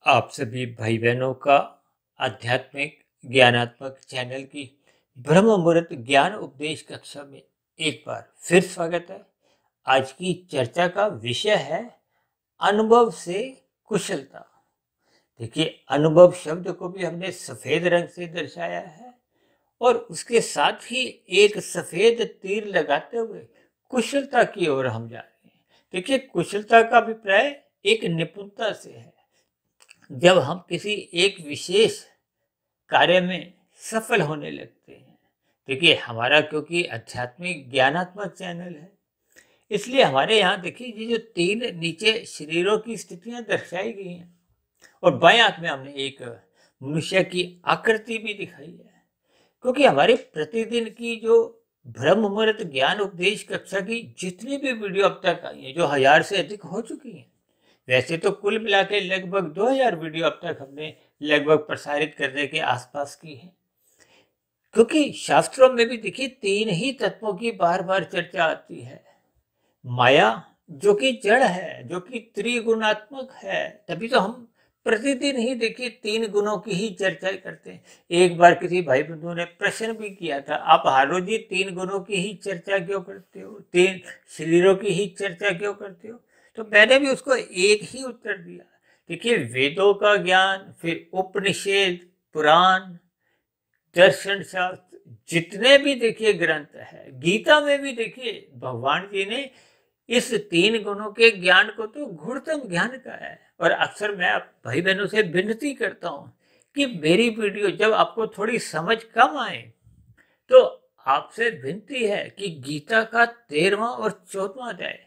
आप सभी भाई बहनों का आध्यात्मिक ज्ञानात्मक चैनल की ब्रह्म मुहूर्त ज्ञान उपदेश कक्षा में एक बार फिर स्वागत है। आज की चर्चा का विषय है अनुभव से कुशलता। देखिए, अनुभव शब्द को भी हमने सफेद रंग से दर्शाया है और उसके साथ ही एक सफेद तीर लगाते हुए कुशलता की ओर हम जा रहे हैं। देखिए, कुशलता का अभिप्राय एक निपुणता से है। जब हम किसी एक विशेष कार्य में सफल होने लगते हैं। देखिए, हमारा क्योंकि आध्यात्मिक ज्ञानात्मक चैनल है, इसलिए हमारे यहाँ देखिए ये जो तीन नीचे शरीरों की स्थितियां दर्शाई गई हैं और बाएं हाथ में हमने एक मनुष्य की आकृति भी दिखाई है। क्योंकि हमारे प्रतिदिन की जो ब्रह्म मुहूर्त ज्ञान उपदेश कक्षा की जितनी भी वीडियो अब तक आई है, जो 1000 से अधिक हो चुकी हैं, वैसे तो कुल मिला के लगभग 2000 वीडियो अब तक हमने लगभग प्रसारित करने के आसपास की है। क्योंकि शास्त्रों में भी देखिए तीन ही तत्वों की बार बार चर्चा आती है। माया जो कि जड़ है, जो कि त्रिगुणात्मक है, तभी तो हम प्रतिदिन ही देखिए तीन गुणों की ही चर्चा करते हैं। एक बार किसी भाई बंधु ने प्रश्न भी किया था, आप हर रोज ही तीन गुणों की ही चर्चा क्यों करते हो, तीन शरीरों की ही चर्चा क्यों करते हो? तो मैंने भी उसको एक ही उत्तर दिया। देखिए, वेदों का ज्ञान, फिर उपनिषद, पुराण, दर्शन शास्त्र, जितने भी देखिए ग्रंथ है, गीता में भी देखिए भगवान जी ने इस तीन गुणों के ज्ञान को तो गुणतम ज्ञान का है। और अक्सर मैं भाई बहनों से विनती करता हूं कि मेरी वीडियो जब आपको थोड़ी समझ कम आए तो आपसे विनती है कि गीता का 13वां और 14वां अध्याय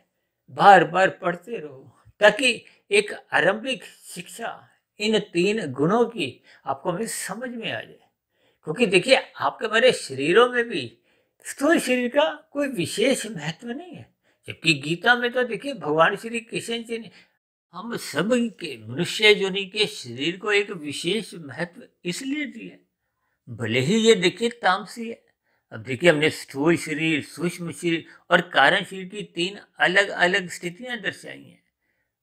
बार बार पढ़ते रहो, ताकि एक आरंभिक शिक्षा इन तीन गुणों की आपको में समझ में आ जाए। क्योंकि देखिए, आपके हमारे शरीरों में भी स्थूल शरीर का कोई विशेष महत्व नहीं है, जबकि गीता में तो देखिए भगवान श्री कृष्ण जी ने हम सब के मनुष्य योनि के शरीर को एक विशेष महत्व इसलिए दिया, भले ही ये देखिए तामसी है। अब देखिए, हमने स्थूल शरीर, सूक्ष्म शरीर और कारण शरीर की तीन अलग अलग स्थितियां दर्शाई हैं।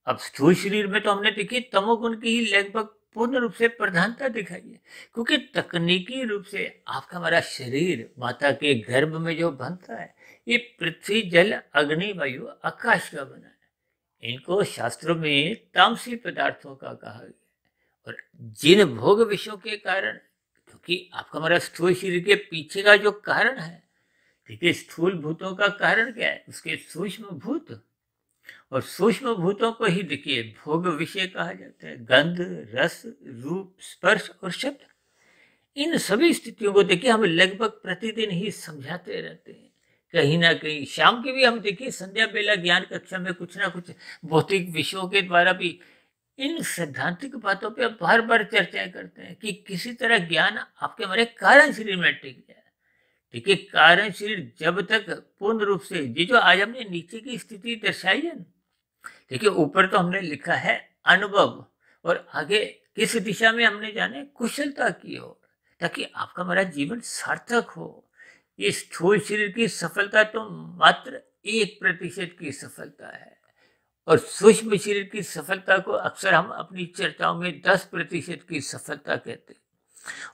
अब स्थूल शरीर में तो हमने देखिए तमोगुण की ही लगभग पूर्ण रूप से प्रधानता दिखाई है। क्योंकि तकनीकी रूप से आपका हमारा शरीर माता के गर्भ में जो बनता है, ये पृथ्वी, जल, अग्नि, वायु, आकाश का बना है। इनको शास्त्रों में तामसी पदार्थों का कहा गया है। और जिन भोग विषयों के कारण, क्योंकि आपका हमारा स्थूल शरीर के पीछे का जो कारण है, देखिए स्थूल भूतों का कारण क्या है, उसके सूक्ष्म भूत, और सूक्ष्म भूतों को ही देखिए भोग विषय कहा जाता है। गंध, रस, रूप, स्पर्श और शब्द, इन सभी स्थितियों को देखिए हम लगभग प्रतिदिन ही समझाते रहते हैं। कहीं ना कहीं शाम के भी हम देखिए संध्या बेला ज्ञान कक्षा में कुछ ना कुछ भौतिक विषयों के द्वारा भी इन सैद्धांतिक बातों पे बार बार चर्चा करते हैं कि किसी तरह ज्ञान आपके हमारे कारण शरीर में टिक जाए। देखिए, कारण शरीर जब तक पूर्ण रूप से, ये जो आज हमने नीचे की स्थिति दर्शाई है ना, देखिए ऊपर तो हमने लिखा है अनुभव, और आगे किस दिशा में हमने जाने, कुशलता की ओर, ताकि आपका हमारा जीवन सार्थक हो। ये स्थूल शरीर की सफलता तो मात्र 1% की सफलता है, और सूक्ष्म शरीर की सफलता को अक्सर हम अपनी चर्चाओं में 10% की सफलता कहते हैं।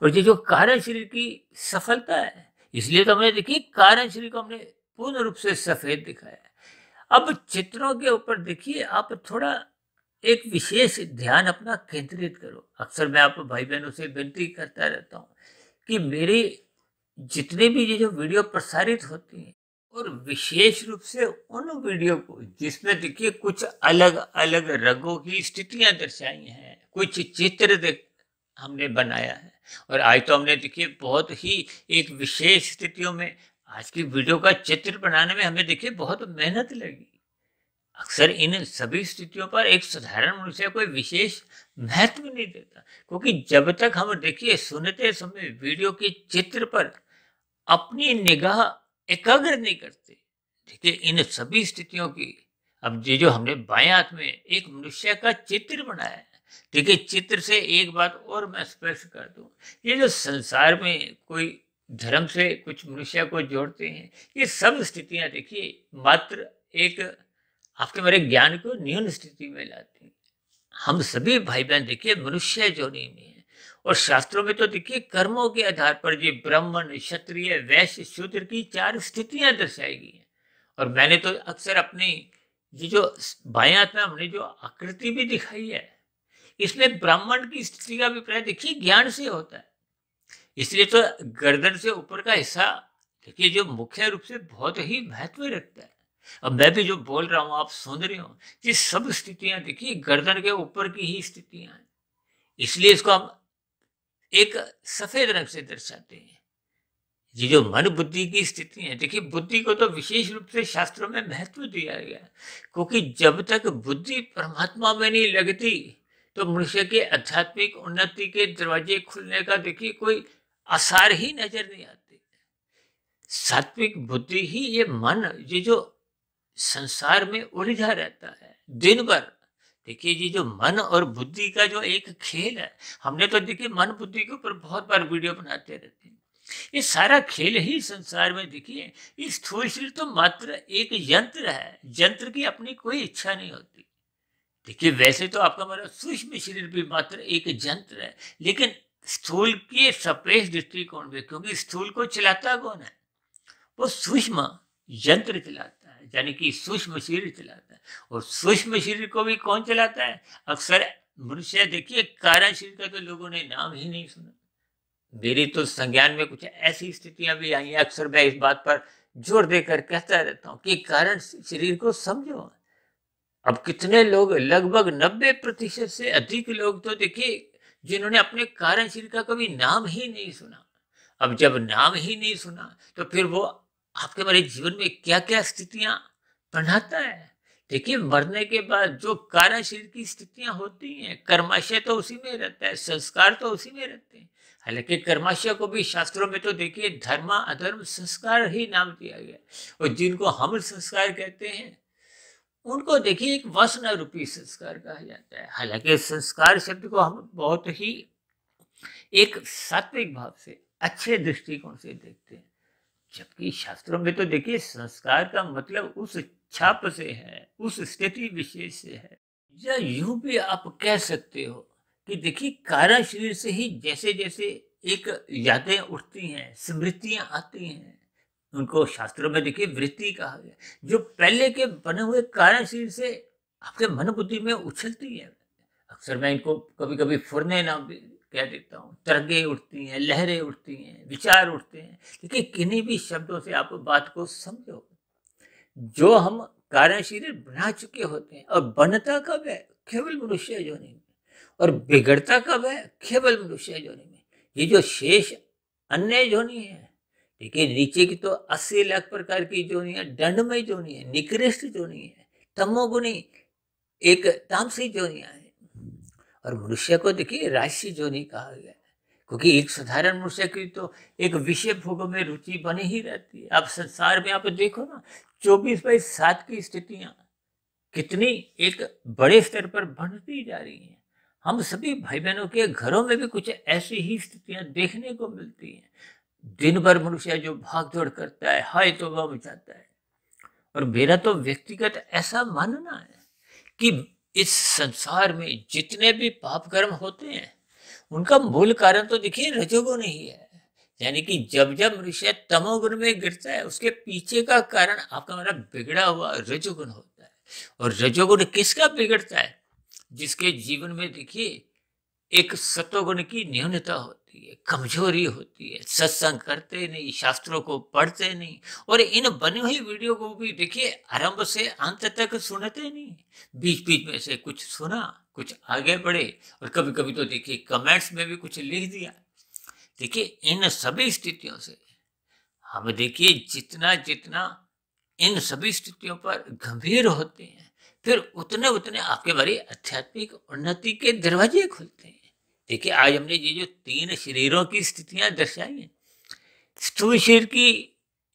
और ये जो कारण शरीर की सफलता है, इसलिए तो हमने देखिए कारण शरीर को हमने पूर्ण रूप से सफेद दिखाया है। अब चित्रों के ऊपर देखिए आप थोड़ा एक विशेष ध्यान अपना केंद्रित करो। अक्सर मैं आप भाई बहनों से विनती करता रहता हूँ कि मेरी जितने भी ये जो वीडियो प्रसारित होती हैं, और विशेष रूप से उन वीडियो को जिसमें देखिए कुछ अलग अलग रंगों की स्थितियां दर्शाई हैं, कुछ चित्र देख हमने बनाया है। और आज तो हमने देखिए बहुत ही एक विशेष स्थितियों में आज की वीडियो का चित्र बनाने में हमें देखिए बहुत मेहनत लगी। अक्सर इन सभी स्थितियों पर एक साधारण मनुष्य कोई विशेष महत्व नहीं देता, क्योंकि जब तक हम देखिए सुनते समय वीडियो के चित्र पर अपनी निगाह एकाग्र नहीं करते, देखिए इन सभी स्थितियों की, अब ये जो हमने बाएं हाथ में एक मनुष्य का चित्र बनाया है, देखिए चित्र से एक बात और मैं स्पष्ट कर दूं, ये जो संसार में कोई धर्म से कुछ मनुष्य को जोड़ते हैं, ये सब स्थितियां देखिए मात्र एक आपके मेरे ज्ञान को न्यून स्थिति में लाती हैं। हम सभी भाई बहन देखिए मनुष्य योनि में है, और शास्त्रों में तो देखिए कर्मों के आधार पर ये ब्राह्मण, क्षत्रिय, वैश्य, शूद्र की 4 स्थितियां दर्शाई गई हैं। और मैंने तो अक्सर अपनी ये जो बाएं हाथ में हमने जो आकृति भी दिखाई है, इसमें ब्राह्मण की स्थिति का अभिप्राय देखिए ज्ञान से होता है। इसलिए तो गर्दन से ऊपर का हिस्सा देखिए जो मुख्य रूप से बहुत ही महत्व रखता है। अब मैं भी जो बोल रहा हूं आप सुन रहे हो, ये सब स्थितियां देखिए गर्दन के ऊपर की ही स्थितियां हैं। इसलिए इसको हम एक सफेद रंग से दर्शाते हैं। ये जो मन बुद्धि की स्थिति है, देखिए बुद्धि को तो विशेष रूप से शास्त्रों में महत्व दिया गया है, क्योंकि जब तक बुद्धि परमात्मा में नहीं लगती तो मनुष्य के आध्यात्मिक उन्नति के दरवाजे खुलने का देखिए कोई आसार ही नजर नहीं आते। सात्विक बुद्धि ही ये मन, ये जो संसार में उलझा रहता है दिन भर, देखिए ये जो मन और बुद्धि का जो एक खेल है, हमने तो देखिए मन बुद्धि के ऊपर बहुत बार वीडियो बनाते रहते हैं। ये सारा खेल ही संसार में देखिए, इस स्थूल शरीर तो मात्र एक यंत्र है, यंत्र की अपनी कोई इच्छा नहीं होती। देखिए वैसे तो आपका हमारा सूक्ष्म शरीर भी मात्र एक यंत्र है, लेकिन स्थूल के सापेक्ष दृष्टिकोण में, क्योंकि स्थूल को चलाता कौन है, वो सूक्ष्म यंत्र चलाता है, यानी कि सूक्ष्म शरीर चलाता है। और सूक्ष्म शरीर को भी कौन चलाता है? अक्सर मनुष्य देखिए कारण शरीर का तो लोगों ने नाम ही नहीं सुना। मेरी तो संज्ञान में कुछ ऐसी स्थितियां भी आई हैं, अक्सर मैं इस बात पर जोर देकर कहता रहता हूँ कि कारण शरीर को समझो। अब कितने लोग, लगभग 90% से अधिक लोग तो देखिए जिन्होंने अपने कारण शरीर का कभी नाम ही नहीं सुना। अब जब नाम ही नहीं सुना तो फिर वो आपके हमारे जीवन में क्या क्या स्थितियां बनाता है। देखिए मरने के बाद जो कारण शरीर की स्थितियां होती हैं, कर्माशय तो उसी में रहता है, संस्कार तो उसी में रहते हैं। हालांकि कर्माशय को भी शास्त्रों में तो देखिए धर्म अधर्म संस्कार ही नाम दिया गया, और जिनको हम संस्कार कहते हैं उनको देखिए एक वासना रूपी संस्कार कहा जाता है। हालांकि संस्कार शब्द को हम बहुत ही एक सात्विक भाव से, अच्छे दृष्टिकोण से देखते हैं, जबकि शास्त्रों में तो देखिए संस्कार का मतलब उस छाप से है, उस स्थिति विशेष से है। या यूं भी आप कह सकते हो कि देखिए कारण शरीर से ही जैसे जैसे एक यादें उठती हैं, स्मृतियां आती हैं, उनको शास्त्रों में देखिए वृत्ति कहा गया, जो पहले के बने हुए कारण शरीर से आपके मन बुद्धि में उछलती है। अक्सर मैं इनको कभी कभी फुरने नाम भी कह देता हूँ। तरंगे उठती हैं, लहरें उठती हैं, विचार उठते हैं। देखिए किन्हीं भी शब्दों से आप बात को समझो। जो हम कारण शरीर बना चुके होते हैं, और बनता कब है? केवल मनुष्य योनि में। और बिगड़ता कब है? केवल मनुष्य योनि में। ये जो शेष अन्य योनि है, देखिए नीचे की तो 80 लाख प्रकार की योनि है, दंडमय योनि है, निकृष्ट योनि है, तमोगुणी एक तामसिक योनियां है। और मनुष्य को देखिए राजसी योनि कहा गया है, क्योंकि एक साधारण मनुष्य की तो एक विषय भोगों में रुचि बनी ही रहती है। आप संसार में आप देखो ना, 24/7 की स्थितियां कितनी एक बड़े स्तर पर बढ़ती जा रही हैं। हम सभी भाई बहनों के घरों में भी कुछ ऐसी ही स्थितियां देखने को मिलती हैं। दिन भर मनुष्य जो भाग दौड़ करता है, हाय तो वह जाता है। और मेरा तो व्यक्तिगत ऐसा मानना है कि इस संसार में जितने भी पाप कर्म होते हैं, उनका मूल कारण तो देखिए रजोगुण ही है। यानी कि जब जब मनुष्य तमोगुण में गिरता है, उसके पीछे का कारण आपका हमारा बिगड़ा हुआ रजोगुण होता है। और रजोगुण किसका बिगड़ता है? जिसके जीवन में देखिए एक सत्वगुण की न्यूनता होती है, कमजोरी होती है, सत्संग करते नहीं, शास्त्रों को पढ़ते नहीं, और इन बनी हुई वीडियो को भी देखिए आरंभ से अंत तक सुनते नहीं। बीच बीच में से कुछ सुना, कुछ आगे बढ़े, और कभी कभी तो देखिए कमेंट्स में भी कुछ लिख दिया। देखिए इन सभी स्थितियों से हम देखिए जितना जितना इन सभी स्थितियों पर गंभीर होते हैं, फिर उतने उतने आपके बारे आध्यात्मिक उन्नति के दरवाजे खुलते हैं। देखिए आज हमने ये जो 3 शरीरों की स्थितियां दर्शाई हैं, स्थूल शरीर की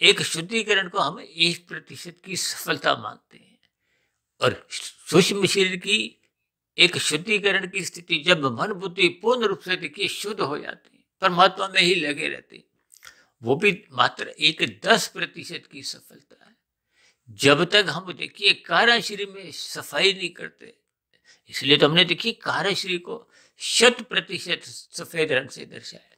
एक शुद्धिकरण को हम 1% की सफलता मानते हैं, और सूक्ष्म शरीर की एक शुद्धिकरण की स्थिति जब मन बुद्धि पूर्ण रूप से देखिए शुद्ध हो जाती है, परमात्मा में ही लगे रहते हैं, वो भी मात्र एक 10% की सफलता है। जब तक हम देखिए कारण शरीर में सफाई नहीं करते, इसलिए तो हमने देखिए कार्यशरीर को 100% सफेद रंग से दर्शाया।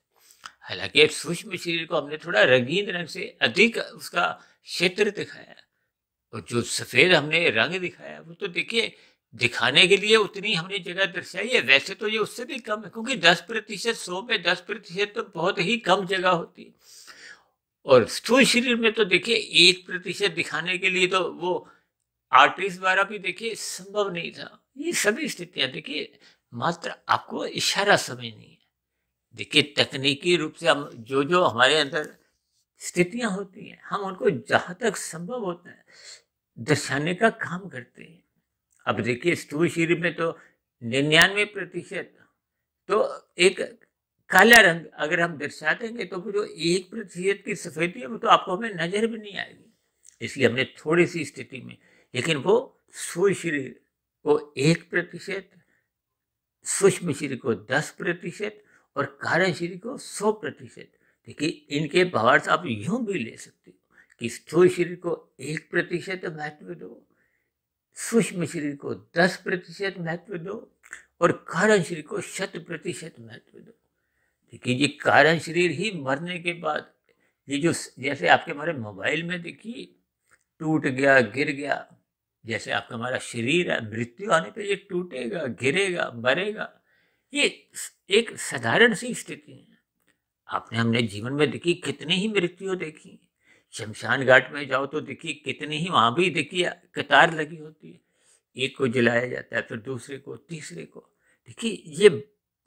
हालांकि एक सूक्ष्म शरीर को हमने थोड़ा रंगीन रंग से अधिक उसका क्षेत्र दिखाया, और जो सफेद हमने रंग दिखाया वो तो देखिए दिखाने के लिए उतनी हमने जगह दर्शाई है। वैसे तो ये उससे भी कम है, क्योंकि 10%, 100 में 10% तो बहुत ही कम जगह होती है। और स्थूल शरीर में तो देखिए 1% दिखाने के लिए तो वो आर्टिस्ट द्वारा भी देखिए संभव नहीं था। ये सभी स्थितियां देखिए मात्र आपको इशारा समझनी है। देखिए तकनीकी रूप से हम जो जो हमारे अंदर स्थितियां होती हैं, हम उनको जहां तक संभव होता है दर्शाने का काम करते हैं। अब देखिए स्थूल शरीर में तो 99% तो एक काला रंग अगर हम दर्शा देंगे तो वो जो 1% की सफेदी है वो तो आपको हमें नजर भी नहीं आएगी। इसलिए हमने थोड़ी सी स्थिति में, लेकिन वो स्थूल शरीर को 1%, सूक्ष्म शरीर को 10% और कारण शरीर को 100%। देखिए इनके भावार्थ आप यूं भी ले सकते हो कि स्थूल शरीर को 1% महत्व दो, सूक्ष्म शरीर को 10% महत्व दो और कारण शरीर को 100% महत्व दो। देखिए ये कारण शरीर ही मरने के बाद ये जो जैसे आपके हमारे मोबाइल में देखिए टूट गया, गिर गया, जैसे आपका हमारा शरीर है मृत्यु आने पे ये टूटेगा, गिरेगा, मरेगा। ये एक साधारण सी स्थिति है। आपने हमने जीवन में देखी कितनी ही मृत्यु देखी। शमशान घाट में जाओ तो देखिए कितनी ही वहां भी देखिए कतार लगी होती है। एक को जलाया जाता है, फिर दूसरे को, तीसरे को। देखिए ये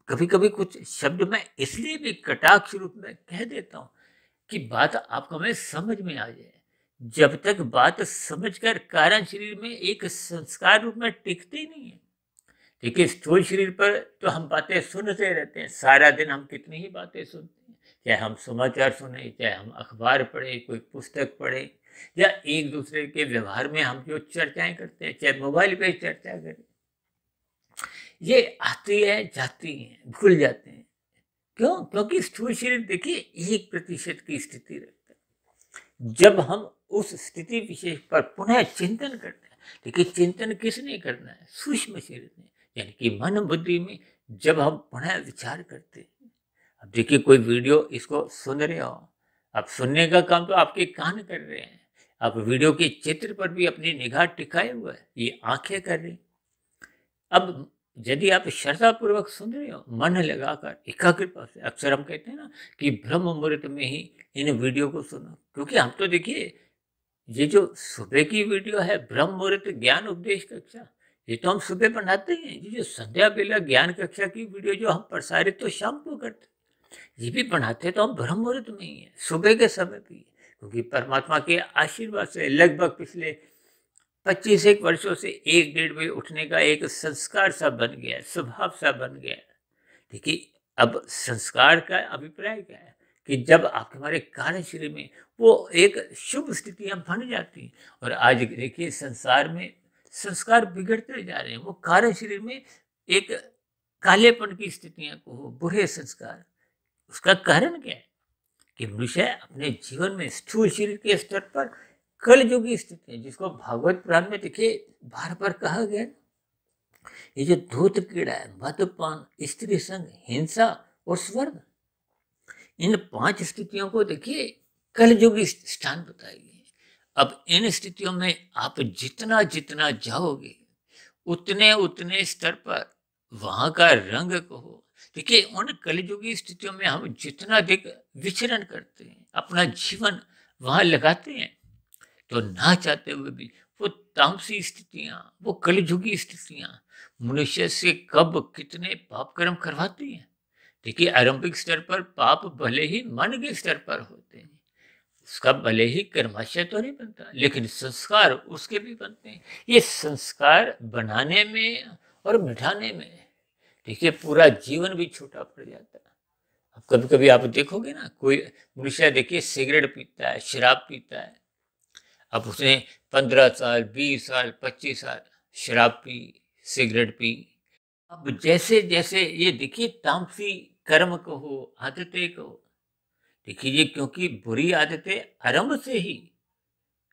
कभी कभी कुछ शब्द मैं इसलिए भी कटाक्ष रूप में कह देता हूँ कि बात आपको हमें समझ में आ जाए। जब तक बात समझकर कारण शरीर में एक संस्कार रूप में टिकती नहीं है। देखिए स्थूल शरीर पर तो हम बातें सुनते रहते हैं, सारा दिन हम कितनी ही बातें सुनते हैं, चाहे हम समाचार सुने, चाहे हम अखबार पढ़े, कोई पुस्तक पढ़े, या एक दूसरे के व्यवहार में हम जो चर्चाएं करते हैं, चाहे मोबाइल पे चर्चा करें, ये आती है जाती है, भूल जाते हैं। क्यों? क्योंकि स्थूल शरीर देखिए 1% की स्थिति रखता है। जब हम उस स्थिति विशेष पर पुनः चिंतन करते हैं, देखिए चिंतन किसने करना है? सूक्ष्म शरीर ने, यानी कि मन बुद्धि में जब हम पुनः विचार करते हैं। अब देखिए कोई वीडियो इसको सुन रहे हो, अब सुनने का काम तो आपके कान कर रहे हैं, आप वीडियो के चित्र पर भी अपनी निगाह टिकाए हुए है, ये आंखें कर रही। अब यदि आप श्रद्धापूर्वक सुन रहे हो, मन लगाकर एकाग्रता से, अक्सर हम कहते हैं ना कि ब्रह्म मुहूर्त में ही इन वीडियो को सुनो, क्योंकि हम तो देखिए ये जो सुबह की वीडियो है ब्रह्म मुहूर्त ज्ञान उपदेश कक्षा, ये तो हम सुबह बनाते हैं। ये जो संध्या बेला ज्ञान कक्षा की वीडियो जो हम प्रसारित तो शाम को करते हैं, ये भी बनाते तो हम ब्रह्म मुहूर्त में ही है, सुबह के समय भी, क्योंकि परमात्मा के आशीर्वाद से लगभग पिछले 25 वर्षों से 1-1.5 बजे उठने का एक संस्कार सा बन गया है, स्वभाव सा बन गया है। देखिए अब संस्कार का अभिप्राय क्या है कि जब आपके हमारे कार्य शरीर में वो एक शुभ स्थितियां बन जाती हैं। और आज देखिए संसार में संस्कार बिगड़ते जा रहे हैं, वो कार्य शरीर में एक कालेपन की स्थितियां को हो, बुरे संस्कार। उसका कारण क्या है कि मनुष्य अपने जीवन में स्थूल शरीर के स्तर पर कलयुगी स्थिति है, जिसको भागवत पुराण में देखिए बार बार कहा गया। ये जो धूत कीड़ा है, मद्यपान, स्त्री संग, हिंसा और स्वर्ण, इन 5 स्थितियों को देखिए कलयुगी स्थान बताई गई। अब इन स्थितियों में आप जितना जितना जाओगे उतने उतने स्तर पर वहां का रंग कहो। देखिए उन कलयुगी स्थितियों में हम जितना अधिक विचरण करते हैं, अपना जीवन वहां लगाते हैं, तो ना चाहते हुए भी वो तामसी स्थितियां, वो कलयुगी स्थितियां मनुष्य से कब कितने पाप कर्म करवाती हैं। देखिए आरंभिक स्तर पर पाप भले ही मन के स्तर पर होते हैं, उसका भले ही कर्माशय तो नहीं बनता, लेकिन संस्कार उसके भी बनते हैं। ये संस्कार बनाने में और मिटाने में देखिए पूरा जीवन भी छोटा पड़ जाता है। अब कभी कभी आप देखोगे ना, कोई मनुष्य देखिए सिगरेट पीता है, शराब पीता है। अब उसने 15 साल, 20 साल, 25 साल शराब पी, सिगरेट पी। अब जैसे जैसे ये देखिए तामसी कर्म कहो, आदतें कहो, देखिए ये क्योंकि बुरी आदतें आरंभ से ही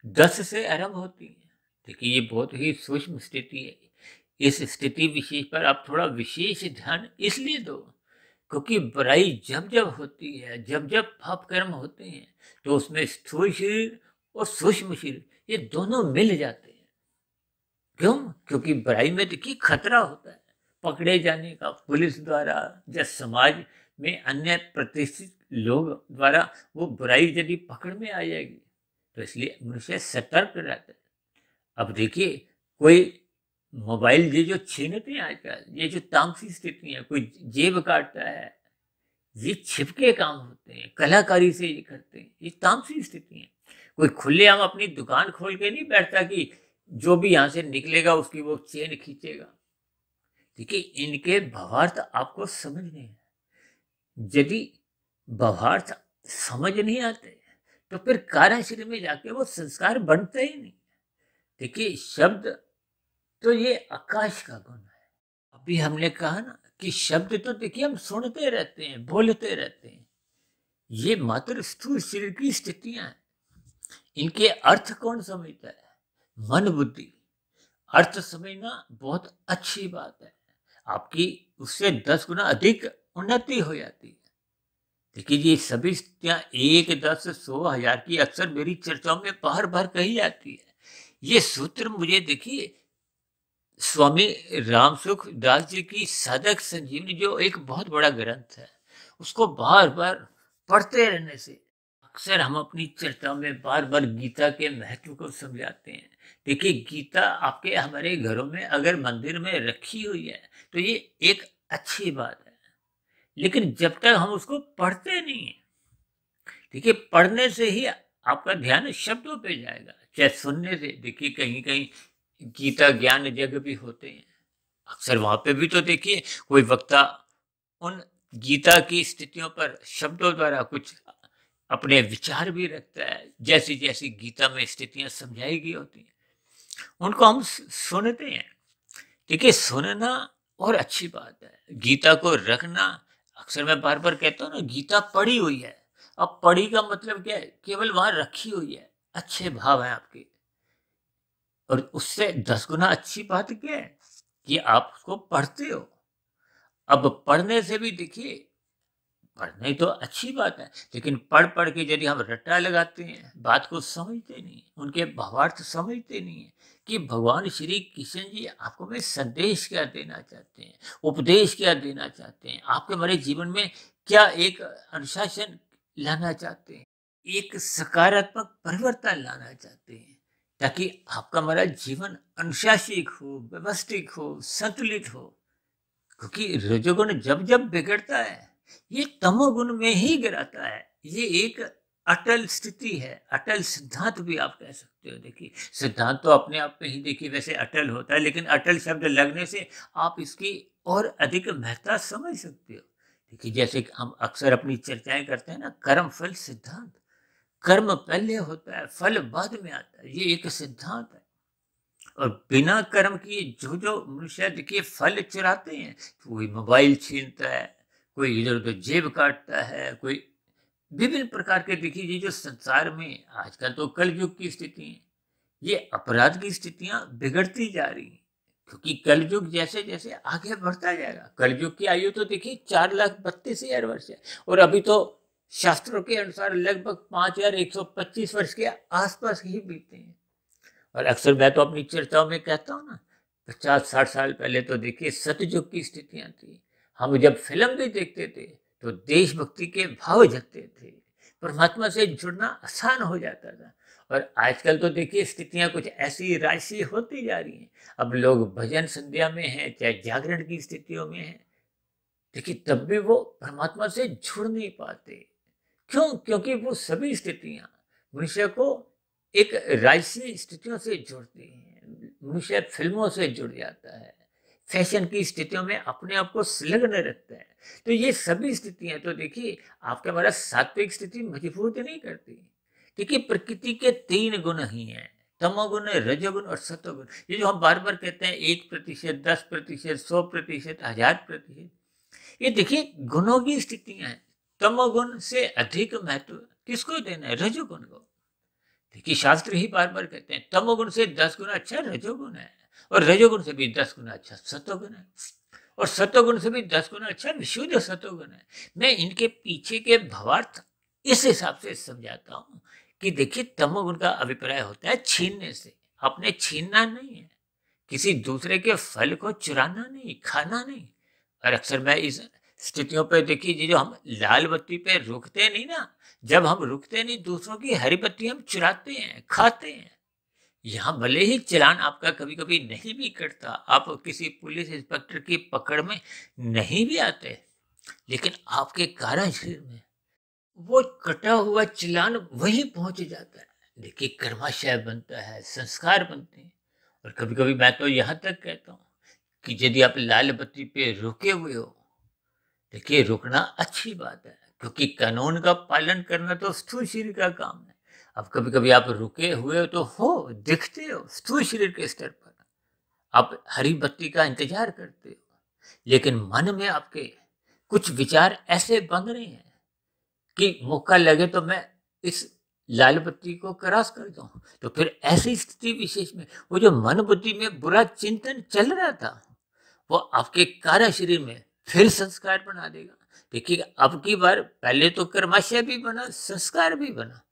10 से आरंभ होती है। देखिए ये बहुत ही सूक्ष्म स्थिति है। इस स्थिति विशेष पर आप थोड़ा विशेष ध्यान इसलिए दो क्योंकि बुराई जब जब होती है, जब जब पाप कर्म होते हैं, तो उसमें स्थूल शरीर और सूक्ष्म शरीर ये दोनों मिल जाते हैं। क्यों? क्योंकि बुराई में देखिए खतरा होता है पकड़े जाने का, पुलिस द्वारा या समाज में अन्य प्रतिष्ठित लोग द्वारा वो बुराई यदि पकड़ में आ जाएगी, तो इसलिए मनुष्य सतर्क रहता है। अब देखिए, कोई मोबाइल ये जो छीनते हैं आजकल, ये जो तामसी स्थिति है, कोई जेब काटता है, ये छिपके काम होते हैं, कलाकारी से ये करते हैं, ये तामसी स्थिति है। कोई खुलेआम अपनी दुकान खोल के नहीं बैठता कि जो भी यहाँ से निकलेगा उसकी वो चेन खींचेगा। देखिए, इनके भावार्थ आपको समझने हैं। यदि भावार्थ समझ नहीं आते तो फिर कारण शरीर में जाके वो संस्कार बनते ही नहीं। देखिए, शब्द तो ये आकाश का गुण है। अभी हमने कहा ना कि शब्द तो देखिए हम सुनते रहते हैं, बोलते रहते हैं, ये मात्र स्थूल शरीर की स्थितियां हैं। इनके अर्थ कौन समझता है? मन बुद्धि। अर्थ समझना बहुत अच्छी बात है, आपकी उससे 10 गुना अधिक उन्नति हो जाती है। देखिए, ये सभी स्थितियां 1, 10, 100, 1000 की अक्सर मेरी चर्चाओं में बार बार कही जाती है। ये सूत्र मुझे देखिए स्वामी रामसुख दास जी की साधक संजीवनी, जो एक बहुत बड़ा ग्रंथ है, उसको बार बार पढ़ते रहने से अक्सर हम अपनी चर्चा में बार बार गीता के महत्व को समझाते हैं। देखिए, गीता आपके हमारे घरों में अगर मंदिर में रखी हुई है तो ये एक अच्छी बात है, लेकिन जब तक हम उसको पढ़ते नहीं है, देखिए पढ़ने से ही आपका ध्यान शब्दों पे जाएगा, चाहे सुनने से। देखिए, कहीं कहीं गीता ज्ञान यज्ञ भी होते हैं, अक्सर वहां पे भी तो देखिए कोई वक्ता उन गीता की स्थितियों पर शब्दों द्वारा कुछ अपने विचार भी रखता है, जैसी जैसी गीता में स्थितियां समझाई गई होती हैं उनको हम सुनते हैं। देखिए, सुनना और अच्छी बात है, गीता को रखना। अक्सर मैं बार बार कहता हूँ ना, गीता पढ़ी हुई है। अब पढ़ी का मतलब क्या है? केवल वहां रखी हुई है, अच्छे भाव है आपके, और उससे 10 गुना अच्छी बात क्या है कि आप उसको पढ़ते हो। अब पढ़ने से भी देखिए, पढ़ने तो अच्छी बात है, लेकिन पढ़ पढ़ के यदि हम रट्टा लगाते हैं, बात को समझते नहीं, उनके भावार्थ समझते नहीं है कि भगवान श्री कृष्ण जी आपको में संदेश क्या देना चाहते हैं, उपदेश क्या देना चाहते हैं, आपके हमारे जीवन में क्या एक अनुशासन लाना चाहते हैं, एक सकारात्मक परिवर्तन लाना चाहते हैं, ताकि आपका हमारा जीवन अनुशासित हो, व्यवस्थित हो, संतुलित हो। क्योंकि रजोगुण जब जब बिगड़ता है, ये तमोगुण में ही गिराता है। ये एक अटल स्थिति है, अटल सिद्धांत भी आप कह सकते हो। देखिए, सिद्धांत तो अपने आप में ही देखिए वैसे अटल होता है, लेकिन अटल शब्द लगने से आप इसकी और अधिक महत्ता समझ सकते हो। देखिए, जैसे हम अक्सर अपनी चर्चाएं करते हैं ना, कर्म फल सिद्धांत। कर्म पहले होता है, फल बाद में आता है, ये एक सिद्धांत है। और बिना कर्म किए जो जो मनुष्य देखिए फल चुराते हैं, कोई मोबाइल छीनता है, कोई इधर उधर जेब काटता है, कोई विभिन्न प्रकार के देखिए, ये जो संसार में आजकल तो कलयुग की स्थिति है, ये अपराध की स्थितियां बिगड़ती जा रही हैं। क्योंकि कलयुग जैसे जैसे आगे बढ़ता जाएगा, कलयुग की आयु तो देखिए 4,32,000 वर्ष है, और अभी तो शास्त्रों के अनुसार लगभग 5,125 वर्ष के आसपास ही बीते हैं। और अक्सर मैं तो अपनी चर्चाओं में कहता हूँ ना, 50-60 साल पहले तो देखिए सतयुग की स्थितियां थी। हम जब फिल्म भी देखते थे तो देशभक्ति के भाव जगते थे, परमात्मा से जुड़ना आसान हो जाता था। और आजकल तो देखिए स्थितियां कुछ ऐसी राशि होती जा रही हैं। अब लोग भजन संध्या में हैं, चाहे जागरण की स्थितियों में हैं, देखिए तब भी वो परमात्मा से जुड़ नहीं पाते। क्यों? क्योंकि वो सभी स्थितियां मनुष्य को एक राजसी स्थितियों से जोड़ती हैं। मनुष्य फिल्मों से जुड़ जाता है, फैशन की स्थितियों में अपने आप को संलग्न रखता है। तो ये सभी स्थितियां तो देखिए आपके हमारा सात्विक स्थिति मजबूत नहीं करती। देखिए, प्रकृति के 3 गुण ही हैं, तमोगुण, रजोगुण और सतोगुण। ये जो हम बार बार कहते हैं 1%, 10%, 100%, 1000%, ये देखिए गुणों की स्थितियां हैं। तमोगुण से अधिक महत्व किसको देना है? रजोगुण को। देखिए, शास्त्र ही बार बार कहते हैं तमोगुण से 10 गुना अच्छा रजोगुण है। और रजोगुण से भी 10 गुना अच्छा सत्वगुण है, और सत्वगुण से भी 10 गुना अच्छा विशुद्ध सत्वगुण है। मैं इनके पीछे के भावार्थ इस हिसाब से समझाता हूँ कि देखिए, तमोगुण का अभिप्राय होता है छीनने से। आपने छीनना नहीं है, किसी दूसरे के फल को चुराना नहीं, खाना नहीं। और अक्सर मैं इस स्थितियों पे देखिए, जो हम लाल बत्ती पे रुकते नहीं ना, जब हम रुकते नहीं, दूसरों की हरी बत्ती हम चुराते हैं, खाते हैं। यहाँ भले ही चालान आपका कभी कभी नहीं भी कटता, आप किसी पुलिस इंस्पेक्टर की पकड़ में नहीं भी आते, लेकिन आपके कारण शरीर में वो कटा हुआ चालान वहीं पहुंच जाता है। देखिए, कर्माशय बनता है, संस्कार बनते हैं। और कभी कभी मैं तो यहाँ तक कहता हूँ कि यदि आप लाल बत्ती पे रुके हुए हो, देखिए रुकना अच्छी बात है, क्योंकि कानून का पालन करना तो स्थूल शरीर का काम है। अब कभी कभी आप रुके हुए हो तो दिखते हो स्थूल शरीर के स्तर पर, आप हरी बत्ती का इंतजार करते हो, लेकिन मन में आपके कुछ विचार ऐसे बन रहे हैं कि मौका लगे तो मैं इस लाल बत्ती को क्रॉस कर दूं। तो फिर ऐसी स्थिति विशेष में वो जो मन बुद्धि में बुरा चिंतन चल रहा था, वो आपके कार्य शरीर में फिर संस्कार बना देगा। देखिए, अब की बार पहले तो कर्माशय भी बना, संस्कार भी बना।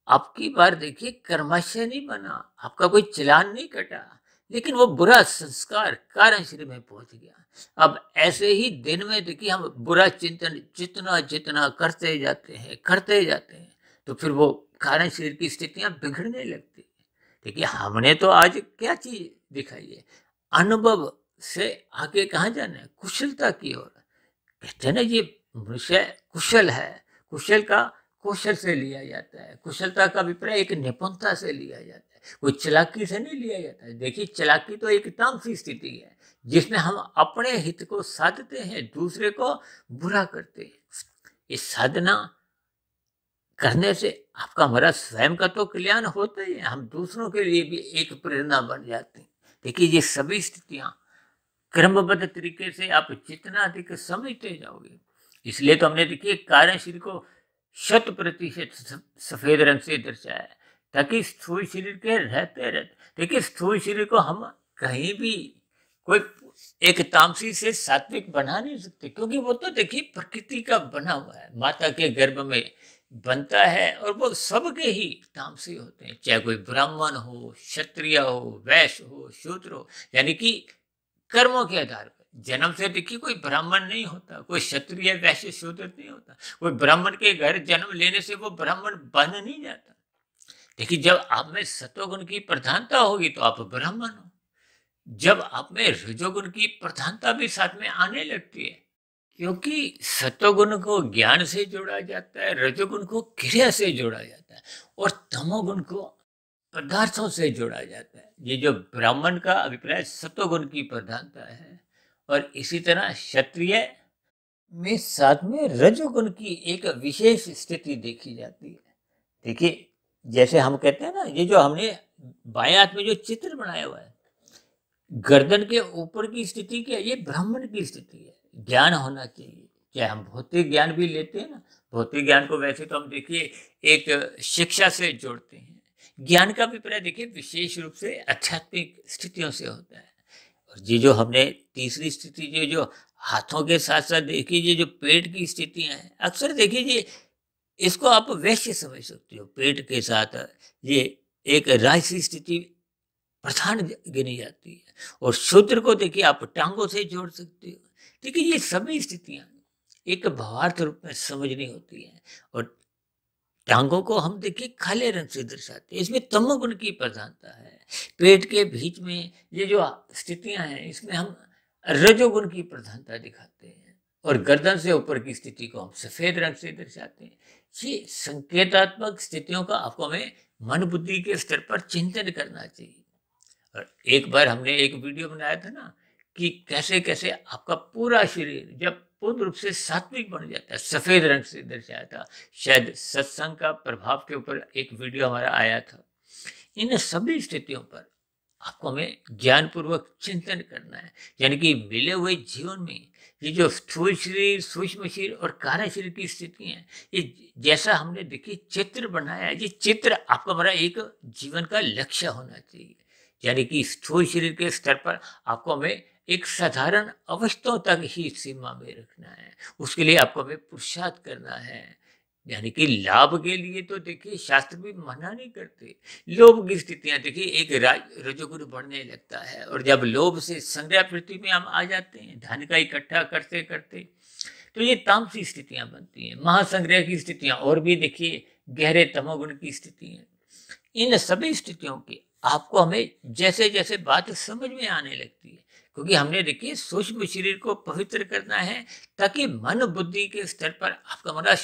अब की बार देखिए, कर्माशय नहीं बना, आपका कोई चालान नहीं कटा, लेकिन वो बुरा संस्कार कारण शरीर में पहुंच गया। अब ऐसे ही दिन में देखिए, हम बुरा चिंतन जितना जितना करते जाते हैं, तो फिर वो कारण शरीर की स्थितियां बिगड़ने लगती है। देखिए, हमने तो आज क्या चीज दिखाई है, अनुभव से आगे कहाँ जाना है, कुशलता की ओर। कहते हैं ना, ये मनुष्य कुशल है, कुशल का कौशल से लिया जाता है, कुशलता का अभिप्राय एक निपुणता से लिया जाता है, कोई चालाकी से नहीं लिया जाता है। देखिए, चालाकी तो एक तामसी स्थिति है, जिसमें हम अपने हित को साधते हैं, दूसरे को बुरा करते हैं। इस साधना करने से आपका हमारा स्वयं का तो कल्याण होता ही है, हम दूसरों के लिए भी एक प्रेरणा बन जाते हैं। देखिए, ये सभी स्थितियां क्रमबद्ध तरीके से आप जितना अधिक समझते जाओगे, इसलिए तो हमने देखिए कारण शरीर को 100% सफेद रंग से दर्शाया है, ताकि स्थूल शरीर के रहते देखिए, स्थूल शरीर को हम कहीं भी कोई एक तामसी से सात्विक बना नहीं सकते, क्योंकि वो तो देखिए प्रकृति का बना हुआ है, माता के गर्भ में बनता है, और वो सबके ही तामसी होते हैं, चाहे कोई ब्राह्मण हो, क्षत्रिय हो, वैश्य हो, शूद्र हो। यानी कि कर्मों के आधार पर जन्म से देखिए कोई ब्राह्मण नहीं होता, कोई क्षत्रिय वैश्य शूद्र नहीं होता, कोई ब्राह्मण के घर जन्म लेने से वो ब्राह्मण बन नहीं जाता। देखिए, जब आप में सत्वगुण की प्रधानता होगी तो आप ब्राह्मण हो, जब आप में रजोगुण की प्रधानता भी साथ में आने लगती है, क्योंकि सत्वगुण को ज्ञान से जोड़ा जाता है, रजोगुण को क्रिया से जोड़ा जाता है, और तमोगुण को पदार्थों से जोड़ा जाता है। ये जो ब्राह्मण का अभिप्राय सत्वगुण की प्रधानता है, और इसी तरह क्षत्रिय में साथ में रजोगुण की एक विशेष स्थिति देखी जाती है। देखिए, जैसे हम कहते हैं ना, ये जो हमने बाएं हाथ में जो चित्र बनाया हुआ है, गर्दन के ऊपर की स्थिति क्या है, ये ब्राह्मण की स्थिति है। ज्ञान होना चाहिए, चाहे हम भौतिक ज्ञान भी लेते हैं ना, भौतिक ज्ञान को वैसे तो हम देखिए एक शिक्षा से जोड़ते हैं, ज्ञान का अभिप्राय देखिए विशेष रूप से आध्यात्मिक स्थितियों से होता है। और ये जो हमने तीसरी स्थिति, ये जो हाथों के साथ साथ देखिए, ये जो पेट की स्थितियां हैं, अक्सर देखिए ये इसको आप वैश्य समझ सकते हो, पेट के साथ ये एक राजसी स्थिति प्रधान गिनी जाती है, और शूद्र को देखिए आप टांगों से जोड़ सकते हो। देखिए, ये सभी स्थितियां एक भावार्थ रूप में समझनी होती है, और टांगों को हम देखिए काले रंग से दर्शाते हैं, इसमें तमोगुण की प्रधानता है। पेट के बीच में ये जो स्थितियां हैं, इसमें हम रजोगुण की प्रधानता दिखाते हैं, और गर्दन से ऊपर की स्थिति को हम सफेद रंग से दर्शाते हैं। ये संकेतात्मक स्थितियों का आपको हमें मन बुद्धि के स्तर पर चिंतन करना चाहिए। और एक बार हमने एक वीडियो बनाया था ना, कि कैसे कैसे आपका पूरा शरीर जब पूर्ण रूप से सात्विक बन जाता है, सफेद रंग से दर्शाया था, शायद सत्संग का प्रभाव के ऊपर एक वीडियो हमारा आया था। इन सभी स्थितियों पर आपको हमें ज्ञानपूर्वक चिंतन करना है, यानी कि मिले हुए जीवन में ये जो स्थूल शरीर, सूक्ष्म शरीर और कार्य शरीर की स्थिति है, ये जैसा हमने देखी चित्र बनाया है, ये चित्र आपका हमारा एक जीवन का लक्ष्य होना चाहिए। यानी कि स्थूल शरीर के स्तर पर आपको हमें एक साधारण अवस्थाओं तक ही सीमा में रखना है। उसके लिए आपको हमें पुरुषार्थ करना है। यानी कि लाभ के लिए तो देखिए शास्त्र भी मना नहीं करते। लोभ की स्थितियां देखिए, एक रजोगुण बढ़ने लगता है और जब लोभ से संग्रह पृथ्वी में हम आ जाते हैं, धन का इकट्ठा करते करते, तो ये तामसी स्थितियां बनती हैं। महासंग्रह की स्थितियां और भी देखिए गहरे तमोगुण की स्थिति है। इन सभी स्थितियों की आपको हमें जैसे जैसे बात समझ में आने लगती है, क्योंकि हमने देखिए सूक्ष्म शरीर को पवित्र करना है, ताकि मन बुद्धि के स्तर पर आपका हमारा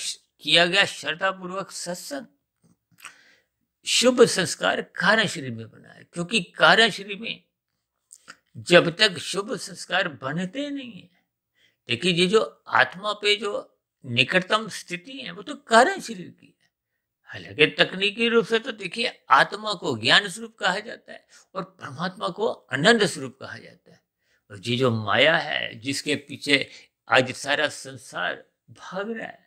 किया गया श्रद्धा पूर्वक सत्संग शुभ संस्कार कारण शरीर में बना है। क्योंकि कारण शरीर में जब तक शुभ संस्कार बनते नहीं है, देखिए ये जो आत्मा पे जो निकटतम स्थिति है वो तो कारण शरीर की है। हालांकि तकनीकी रूप से तो देखिए आत्मा को ज्ञान स्वरूप कहा जाता है और परमात्मा को आनंद स्वरूप कहा जाता है। और ये जो माया है जिसके पीछे आज सारा संसार भाग रहा है,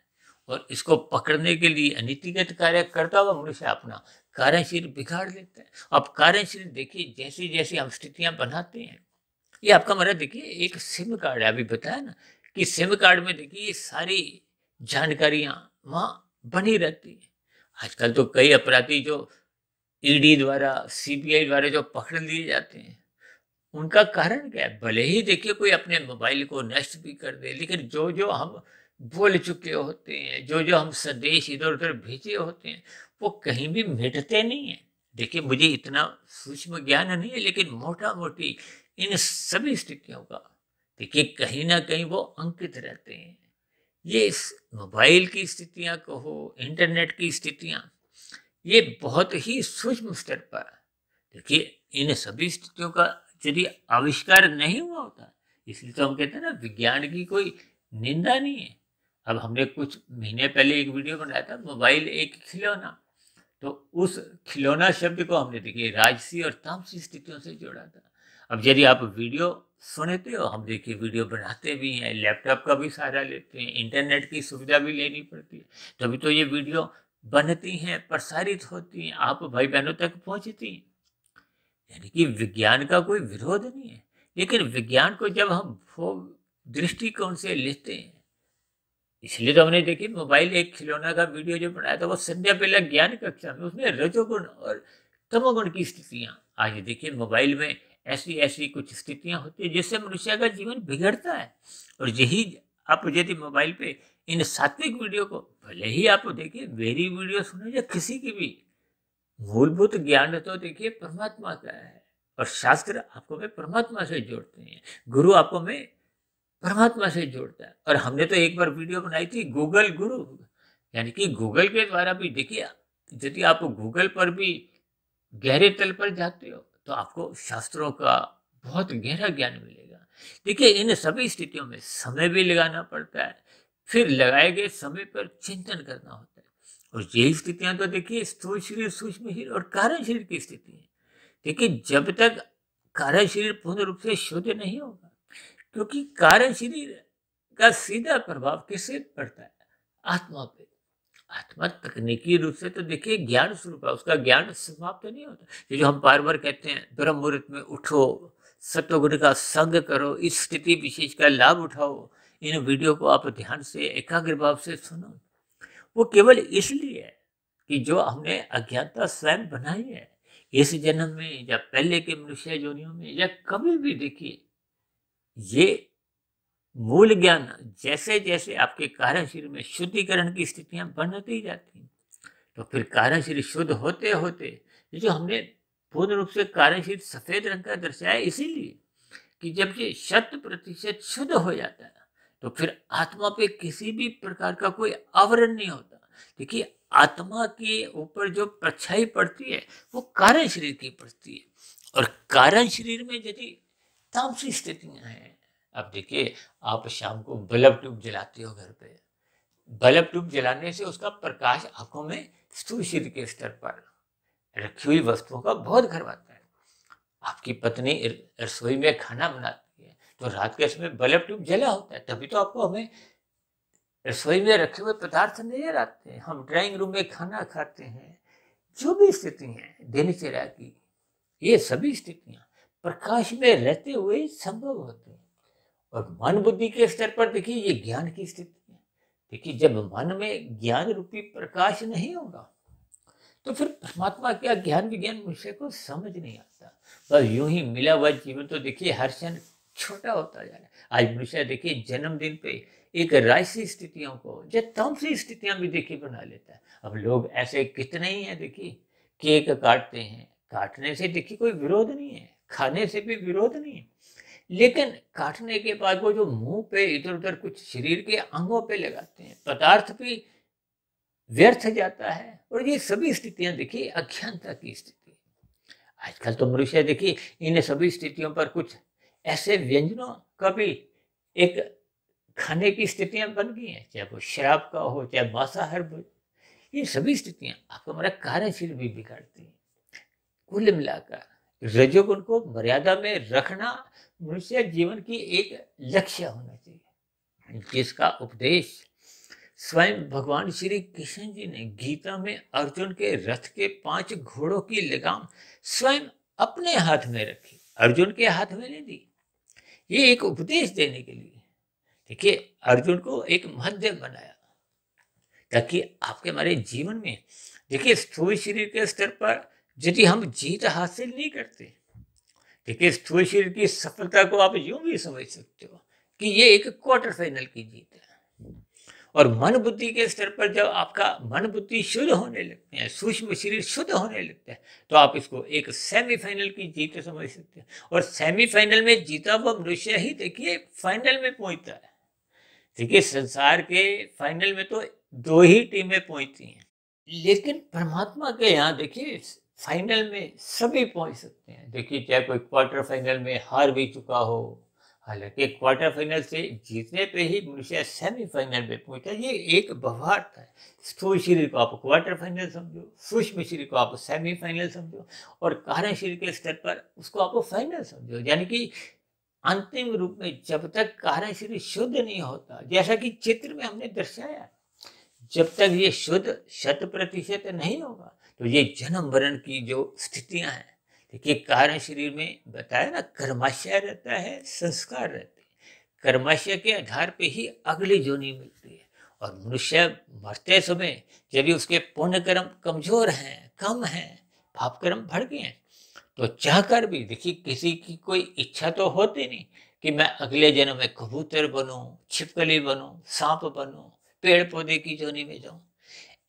और इसको पकड़ने के लिए अनीतिगत कार्य करता हुआ मनुष्य अपना कारण शरीर बिगाड़ लेता है। अब कारण शरीर देखिए जैसे जैसे हम स्थितियां बनाते हैं, ये आपका मेरा देखिए एक सिम कार्ड है। अभी बताया ना कि सिम कार्ड में देखिए ये सारी जानकारियां वहां बनी रहती है। आजकल तो कई अपराधी जो ईडी द्वारा, सीबीआई द्वारा जो पकड़ लिए जाते हैं, उनका कारण क्या है? भले ही देखिए कोई अपने मोबाइल को नष्ट भी कर दे, लेकिन जो जो हम बोल चुके होते हैं, जो जो हम संदेश इधर उधर भेजे होते हैं, वो कहीं भी मिटते नहीं है। देखिए मुझे इतना सूक्ष्म ज्ञान नहीं है, लेकिन मोटा मोटी इन सभी स्थितियों का देखिए कहीं ना कहीं वो अंकित रहते हैं। ये इस मोबाइल की स्थितियां कहो, इंटरनेट की स्थितियां, ये बहुत ही सूक्ष्म स्तर पर, देखिए इन सभी स्थितियों का यदि आविष्कार नहीं हुआ होता, इसलिए तो हम कहते हैं ना विज्ञान की कोई निंदा नहीं है। अब हमने कुछ महीने पहले एक वीडियो बनाया था, मोबाइल एक खिलौना, तो उस खिलौना शब्द को हमने देखिए राजसी और तामसी स्थितियों से जोड़ा था। अब यदि आप वीडियो सुनते हो, हम देखिए वीडियो बनाते भी हैं, लैपटॉप का भी सहारा लेते हैं, इंटरनेट की सुविधा भी लेनी पड़ती है, तभी तो ये वीडियो बनती हैं, प्रसारित होती हैं, आप भाई बहनों तक पहुंचती हैं। यानी कि विज्ञान का कोई विरोध नहीं है, लेकिन विज्ञान को जब हम वो दृष्टिकोण से लेते हैं, इसलिए तो हमने देखिए मोबाइल एक खिलौना का वीडियो जो बनाया था, वो संध्या बेला ज्ञान कक्षा में, उसमें रजोगुण और तमोगुण की स्थितियां। आज देखिए मोबाइल में ऐसी ऐसी कुछ स्थितियां होती है जिससे मनुष्य का जीवन बिगड़ता है। और यही आप यदि मोबाइल पे इन सात्विक वीडियो को, भले ही आप देखिए मेरी वीडियो सुने या किसी की भी, मूलभूत ज्ञान तो देखिए परमात्मा का है, और शास्त्र आपको में परमात्मा से जोड़ते हैं, गुरु आपको में परमात्मा से जोड़ता है। और हमने तो एक बार वीडियो बनाई थी गूगल गुरु, यानी कि गूगल के द्वारा भी देखिए, यदि आप गूगल पर भी गहरे तल पर जाते हो तो आपको शास्त्रों का बहुत गहरा ज्ञान मिलेगा। देखिए इन सभी स्थितियों में समय भी लगाना पड़ता है, फिर लगाए गए समय पर चिंतन करना होता है। और यही स्थितियां तो देखिए स्थूल शरीर, सूक्ष्म शरीर और कारण शरीर की स्थिति है। देखिए जब तक कारण शरीर पूर्ण रूप से शुद्ध नहीं होगा, क्योंकि कारण शरीर का सीधा प्रभाव किससे पड़ता है? आत्मा पे। आत्मा तकनीकी रूप से तो देखिए ज्ञान स्वरूप है, उसका ज्ञान समाप्त नहीं होता। ये जो हम बार बार कहते हैं ब्रह्म मुहूर्त में उठो, सत्वगुण का संग करो, इस स्थिति विशेष का लाभ उठाओ, इन वीडियो को आप ध्यान से एकाग्र भाव से सुनो, वो केवल इसलिए है कि जो हमने अज्ञानता स्वयं बनाई है, इस जन्म में या पहले के मनुष्य योनियों में या कभी भी देखिए, ये मूल ज्ञान जैसे जैसे आपके कारण शरीर में शुद्धिकरण की स्थितियां बनती जाती हैं, तो फिर कारण शरीर शुद्ध होते होते, ये जो हमने पूर्ण रूप से कारण शरीर सफेद रंग का दर्शाया, इसीलिए कि जब ये 100% शुद्ध हो जाता है, तो फिर आत्मा पे किसी भी प्रकार का कोई आवरण नहीं होता। देखिए आत्मा के ऊपर जो परछाई पड़ती है वो कारण शरीर की पड़ती है, और कारण शरीर में यदि तामसी स्थितियां हैं, अब देखिए आप शाम को बल्ब ट्यूब जलाते हो घर पे, बल्ब ट्यूब जलाने से उसका प्रकाश आंखों में स्थूल शरीर के स्तर पर रखी हुई वस्तुओं का बोध करवाता है। आपकी पत्नी रसोई में खाना बनाती है, तो रात के समय बल्ब ट्यूब जला होता है, तभी तो आपको हमें रसोई में रखे हुए पदार्थ नजर आते हैं। हम ड्राइंग रूम में खाना खाते हैं, जो भी स्थिति है दिनचर्या की, ये सभी स्थितियां प्रकाश में रहते हुए संभव होती हैं। और मन बुद्धि के स्तर पर देखिए ये ज्ञान की स्थिति है। देखिए जब मन में ज्ञान रूपी प्रकाश नहीं होगा तो फिर परमात्मा क्या, ज्ञान विज्ञान मनुष्य को समझ नहीं आता। बस यूं ही मिला हुआ जीवन तो देखिए हर क्षण छोटा होता जा रहा है। आज मनुष्य देखिए जन्मदिन पे एक राजसी स्थितियों को या तामसी स्थितियां भी देखिए बना लेता है। अब लोग ऐसे कितने ही हैं देखिए, केक काटते हैं, काटने से देखिए कोई विरोध नहीं है, खाने से भी विरोध नहीं है, लेकिन काटने के बाद वो जो मुंह पे इधर उधर कुछ शरीर के अंगों पे लगाते हैं, पदार्थ भी व्यर्थ जाता है। और ये सभी स्थितियां देखिए अज्ञानता की स्थिति है। आजकल तो मनुष्य देखिए इन सभी स्थितियों पर कुछ ऐसे व्यंजनों का भी एक खाने की स्थितियां बन गई हैं, चाहे वो शराब का हो, चाहे मांसाहार भोजन। ये सभी स्थितियां आपको हमारा कार्यशील भी बिगाड़ती हैं। कुल मिलाकर रजोगुण को मर्यादा में रखना मनुष्य जीवन की एक लक्ष्य होना चाहिए, जिसका उपदेश स्वयं भगवान श्री कृष्ण जी ने गीता में अर्जुन के रथ के 5 घोड़ों की लगाम स्वयं अपने हाथ में रखी, अर्जुन के हाथ में नहीं दी। ये एक उपदेश देने के लिए देखिए अर्जुन को एक माध्यम बनाया, ताकि आपके हमारे जीवन में देखिए स्थूल शरीर के स्तर पर यदि हम जीत हासिल नहीं करते, देखिए स्थूल शरीर की सफलता को आप यूं भी समझ सकते हो कि ये एक क्वार्टर फाइनल की जीत है। और मन बुद्धि के स्तर पर जब आपका मन बुद्धि शुद्ध होने लगते हैं, सूक्ष्म शरीर शुद्ध होने लगते हैं, तो आप इसको एक सेमीफाइनल की जीत समझ सकते हैं। और सेमीफाइनल में जीता हुआ मनुष्य ही देखिए फाइनल में पहुंचता है। देखिए संसार के फाइनल में तो 2 ही टीमें पहुंचती हैं, लेकिन परमात्मा के यहाँ देखिए फाइनल में सभी पहुंच सकते हैं। देखिए चाहे कोई क्वार्टर फाइनल में हार भी चुका हो, हालांकि क्वार्टर फाइनल से जीतने पे ही मनुष्य सेमीफाइनल में पहुंचा। ये एक भावार्थ है। स्थूल शरीर को आप क्वार्टर फाइनल समझो, सूक्ष्म शरीर को आप सेमीफाइनल समझो, और कारण शरीर के स्तर पर उसको आप फाइनल समझो। यानी कि अंतिम रूप में जब तक कारण शरीर शुद्ध नहीं होता, जैसा कि चित्र में हमने दर्शाया, जब तक ये शुद्ध 100% नहीं होगा तो ये जन्म मरण की जो स्थितियां हैं, देखिए कारण शरीर में बताया ना, कर्माशय रहता है, संस्कार रहते हैं। कर्माशय के आधार पे ही अगली जोनी मिलती है। और मनुष्य मरते समय यदि उसके पुण्य कर्म कमजोर हैं, कम हैं, पाप कर्म बढ़ गए हैं, तो चाहकर भी देखिए किसी की कोई इच्छा तो होती नहीं कि मैं अगले जन्म में कबूतर बनूं, छिपकली बनूं, सांप बनूं, पेड़ पौधे की जोनी में जाऊं।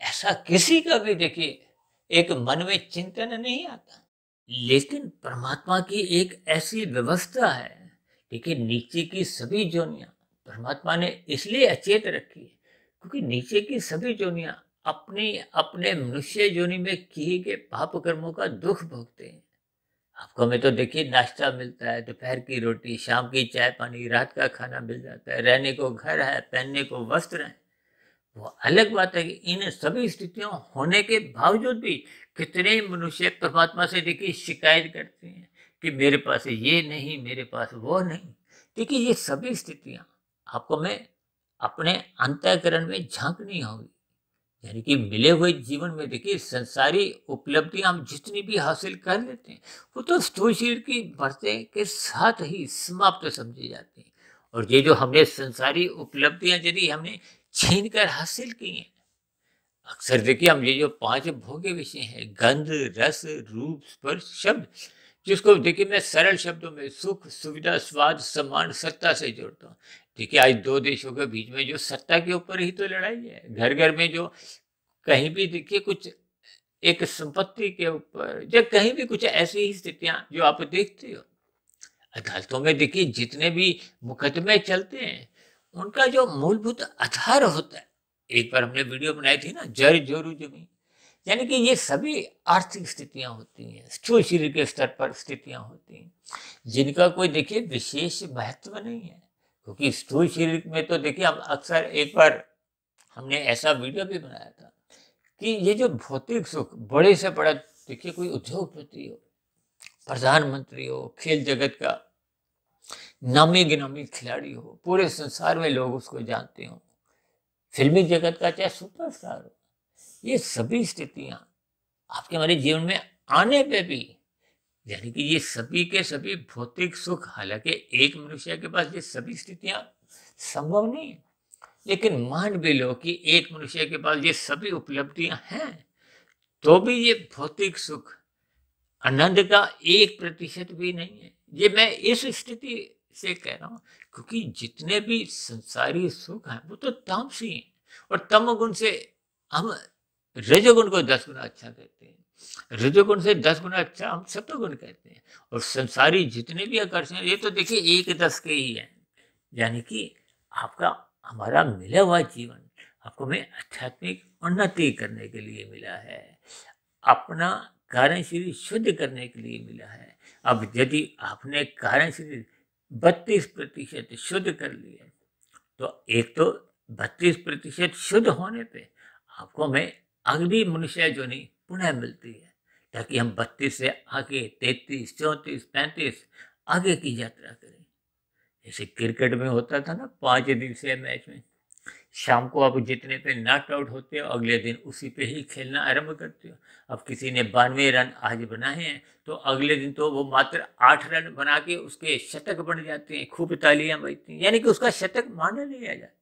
ऐसा किसी का भी देखिए एक मन में चिंतन नहीं आता। लेकिन परमात्मा की एक ऐसी व्यवस्था है, देखिए नीचे की सभी जोनियां परमात्मा ने इसलिए अचेत रखी है क्योंकि नीचे की सभी जोनियां अपने अपने मनुष्य जोनि में किए गए पाप कर्मों का दुख भोगते हैं। आपको में तो देखिए नाश्ता मिलता है, दोपहर की रोटी, शाम की चाय पानी, रात का खाना मिल जाता है, रहने को घर है, पहनने को वस्त्र है। वो अलग बात है कि इन सभी स्थितियों होने के बावजूद भी कितने मनुष्य परमात्मा से देखिए शिकायत करते हैं कि मेरे पास ये नहीं, मेरे पास वो नहीं। देखिए ये सभी स्थितियां आपको मैं अपने अंतःकरण में झांकनी होगी। यानी कि मिले हुए जीवन में देखिए संसारी उपलब्धियां हम जितनी भी हासिल कर लेते हैं वो तो स्थूल शरीर की बढ़ते के साथ ही समाप्त समझी जाती हैं। और ये जो हमने संसारी उपलब्धियां यदि हमने छीन कर हासिल की हैं, अक्सर देखिए हम ये जो 5 भोग्य विषय हैं, गंध, रस, रूप, स्पर्श, शब्द, जिसको देखिए मैं सरल शब्दों में सुख, सुविधा, स्वाद, सम्मान, सत्ता से जोड़ता हूँ। देखिए आज 2 देशों के बीच में जो सत्ता के ऊपर ही तो लड़ाई है। घर घर में जो कहीं भी देखिए कुछ एक संपत्ति के ऊपर या कहीं भी कुछ ऐसी ही स्थितियां जो आप देखते हो। अदालतों में देखिए जितने भी मुकदमे चलते हैं उनका जो मूलभूत आधार होता है, एक बार हमने वीडियो बनाई थी ना, जर जोरू जमीन, यानी कि ये सभी आर्थिक स्थितियां होती हैं, स्थूल शरीर के स्तर पर स्थितियां होती हैं, जिनका कोई देखिए विशेष महत्व नहीं है। क्योंकि स्थूल शरीर में तो देखिए हम अक्सर, एक बार हमने ऐसा वीडियो भी बनाया था कि ये जो भौतिक सुख, बड़े से बड़ा देखिए कोई उद्योगपति हो, प्रधानमंत्री हो, खेल जगत का नामी गिनामी खिलाड़ी हो, पूरे संसार में लोग उसको जानते हो, फिल्मी जगत का चाहे सुपरस्टार हो, ये सभी स्थितियां आपके हमारे जीवन में आने पे भी यानी कि ये सभी के सभी भौतिक सुख, हालांकि एक मनुष्य के पास ये सभी स्थितियां संभव नहीं है, लेकिन मान भी लो कि एक मनुष्य के पास ये सभी उपलब्धियां हैं, तो भी ये भौतिक सुख आनंद का 1% भी नहीं है। ये मैं इस स्थिति से कह रहा हूं, क्योंकि जितने भी संसारी सुख हैं वो तो तामसी हैं, और तमोगुण से हम रजोगुण को 10 गुना अच्छा कहते हैं, रजोगुण से 10 गुना अच्छा हम सत्वगुण कहते हैं। और संसारी जितने भी आकर्षण, ये तो देखिए 1-10 के ही हैं। यानी कि आपका हमारा मिला हुआ जीवन आपको में आध्यात्मिक उन्नति करने के लिए मिला है, अपना कारण शरीर शुद्ध करने के लिए मिला है। अब यदि आपने कारण शरीर 32% शुद्ध कर लिया, तो एक तो 32% शुद्ध होने पे आपको में अगली मनुष्य जो नहीं पुनः मिलती है, ताकि हम 32 से आगे 33, 34, 35 आगे की यात्रा करें। जैसे क्रिकेट में होता था ना 5 दिवसीय मैच में, शाम को आप जितने पे नॉट आउट होते हो अगले दिन उसी पे ही खेलना आरंभ करते हो। अब किसी ने 92 रन आज बनाए हैं, तो अगले दिन तो वो मात्र 8 रन बना के उसके शतक बन जाते हैं, खूब तालियां बजती हैं, यानी कि उसका शतक माना नहीं आ जाता।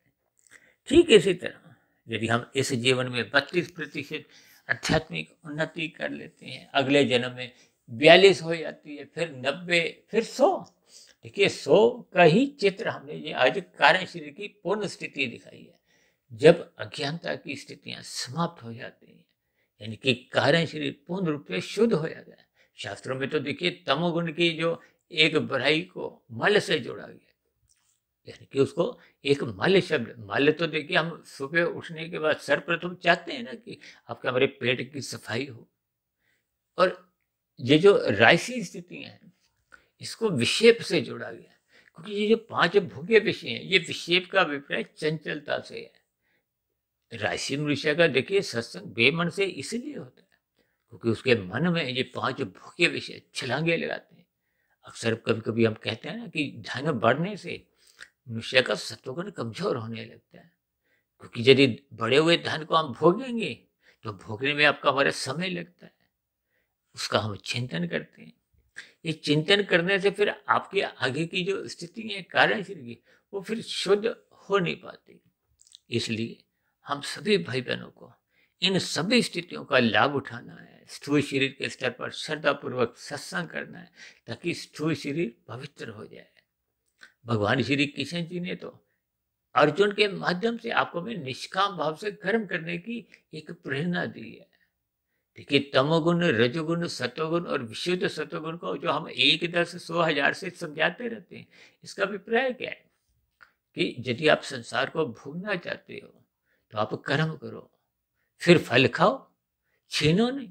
ठीक इसी तरह यदि हम इस जीवन में 32% आध्यात्मिक उन्नति कर लेते हैं, अगले जन्म में 42 हो जाती है, फिर 90, फिर 100। देखिए 100 का ही चित्र हमने ये आज कारण शरीर की पूर्ण स्थिति दिखाई है। जब अज्ञानता की स्थितियां समाप्त हो जाती हैं, यानी कि कारण शरीर पूर्ण रूप से शुद्ध हो जाता है। शास्त्रों में तो देखिए तमोगुण की जो एक बुराई को मल से जोड़ा गया, यानी कि उसको एक मल शब्द, मल तो देखिए हम सुबह उठने के बाद सर्वप्रथम चाहते हैं ना कि आपके हमारे पेट की सफाई हो, और ये जो राशि स्थितियां हैं इसको विक्षेप से जोड़ा गया, क्योंकि ये जो 5 भोग्य विषय हैं ये विक्षेप का अभिप्राय चंचलता से है। राशि मनुष्य का देखिए सत्संग बेमन से इसलिए होता है क्योंकि उसके मन में ये 5 भोग्य विषय छलांगे लगाते हैं। अक्सर कभी कभी हम कहते हैं ना कि धन बढ़ने से मनुष्य का सत्वगुण कमजोर होने लगता है, क्योंकि यदि बढ़े हुए धन को हम भोगेंगे तो भोगने में आपका हमारा समय लगता है, उसका हम चिंतन करते हैं। ये चिंतन करने से फिर आपके आगे की जो स्थिति है कारण शरीर की, वो फिर शुद्ध हो नहीं पाती। इसलिए हम सभी भाई बहनों को इन सभी स्थितियों का लाभ उठाना है, स्थूल शरीर के स्तर पर श्रद्धा पूर्वक सत्संग करना है, ताकि स्थूल शरीर पवित्र हो जाए। भगवान श्री कृष्ण जी ने तो अर्जुन के माध्यम से आपको में निष्काम भाव से कर्म करने की एक प्रेरणा दी है। देखिए तमोगुण, रजोगुण, सतोगुण और विशुद्ध सतोगुण को जो हम 1, 10, 100, 1000 से समझाते रहते हैं, इसका अभिप्राय क्या है कि यदि आप संसार को भोगना चाहते हो तो आप कर्म करो, फिर फल खाओ, छीनो नहीं।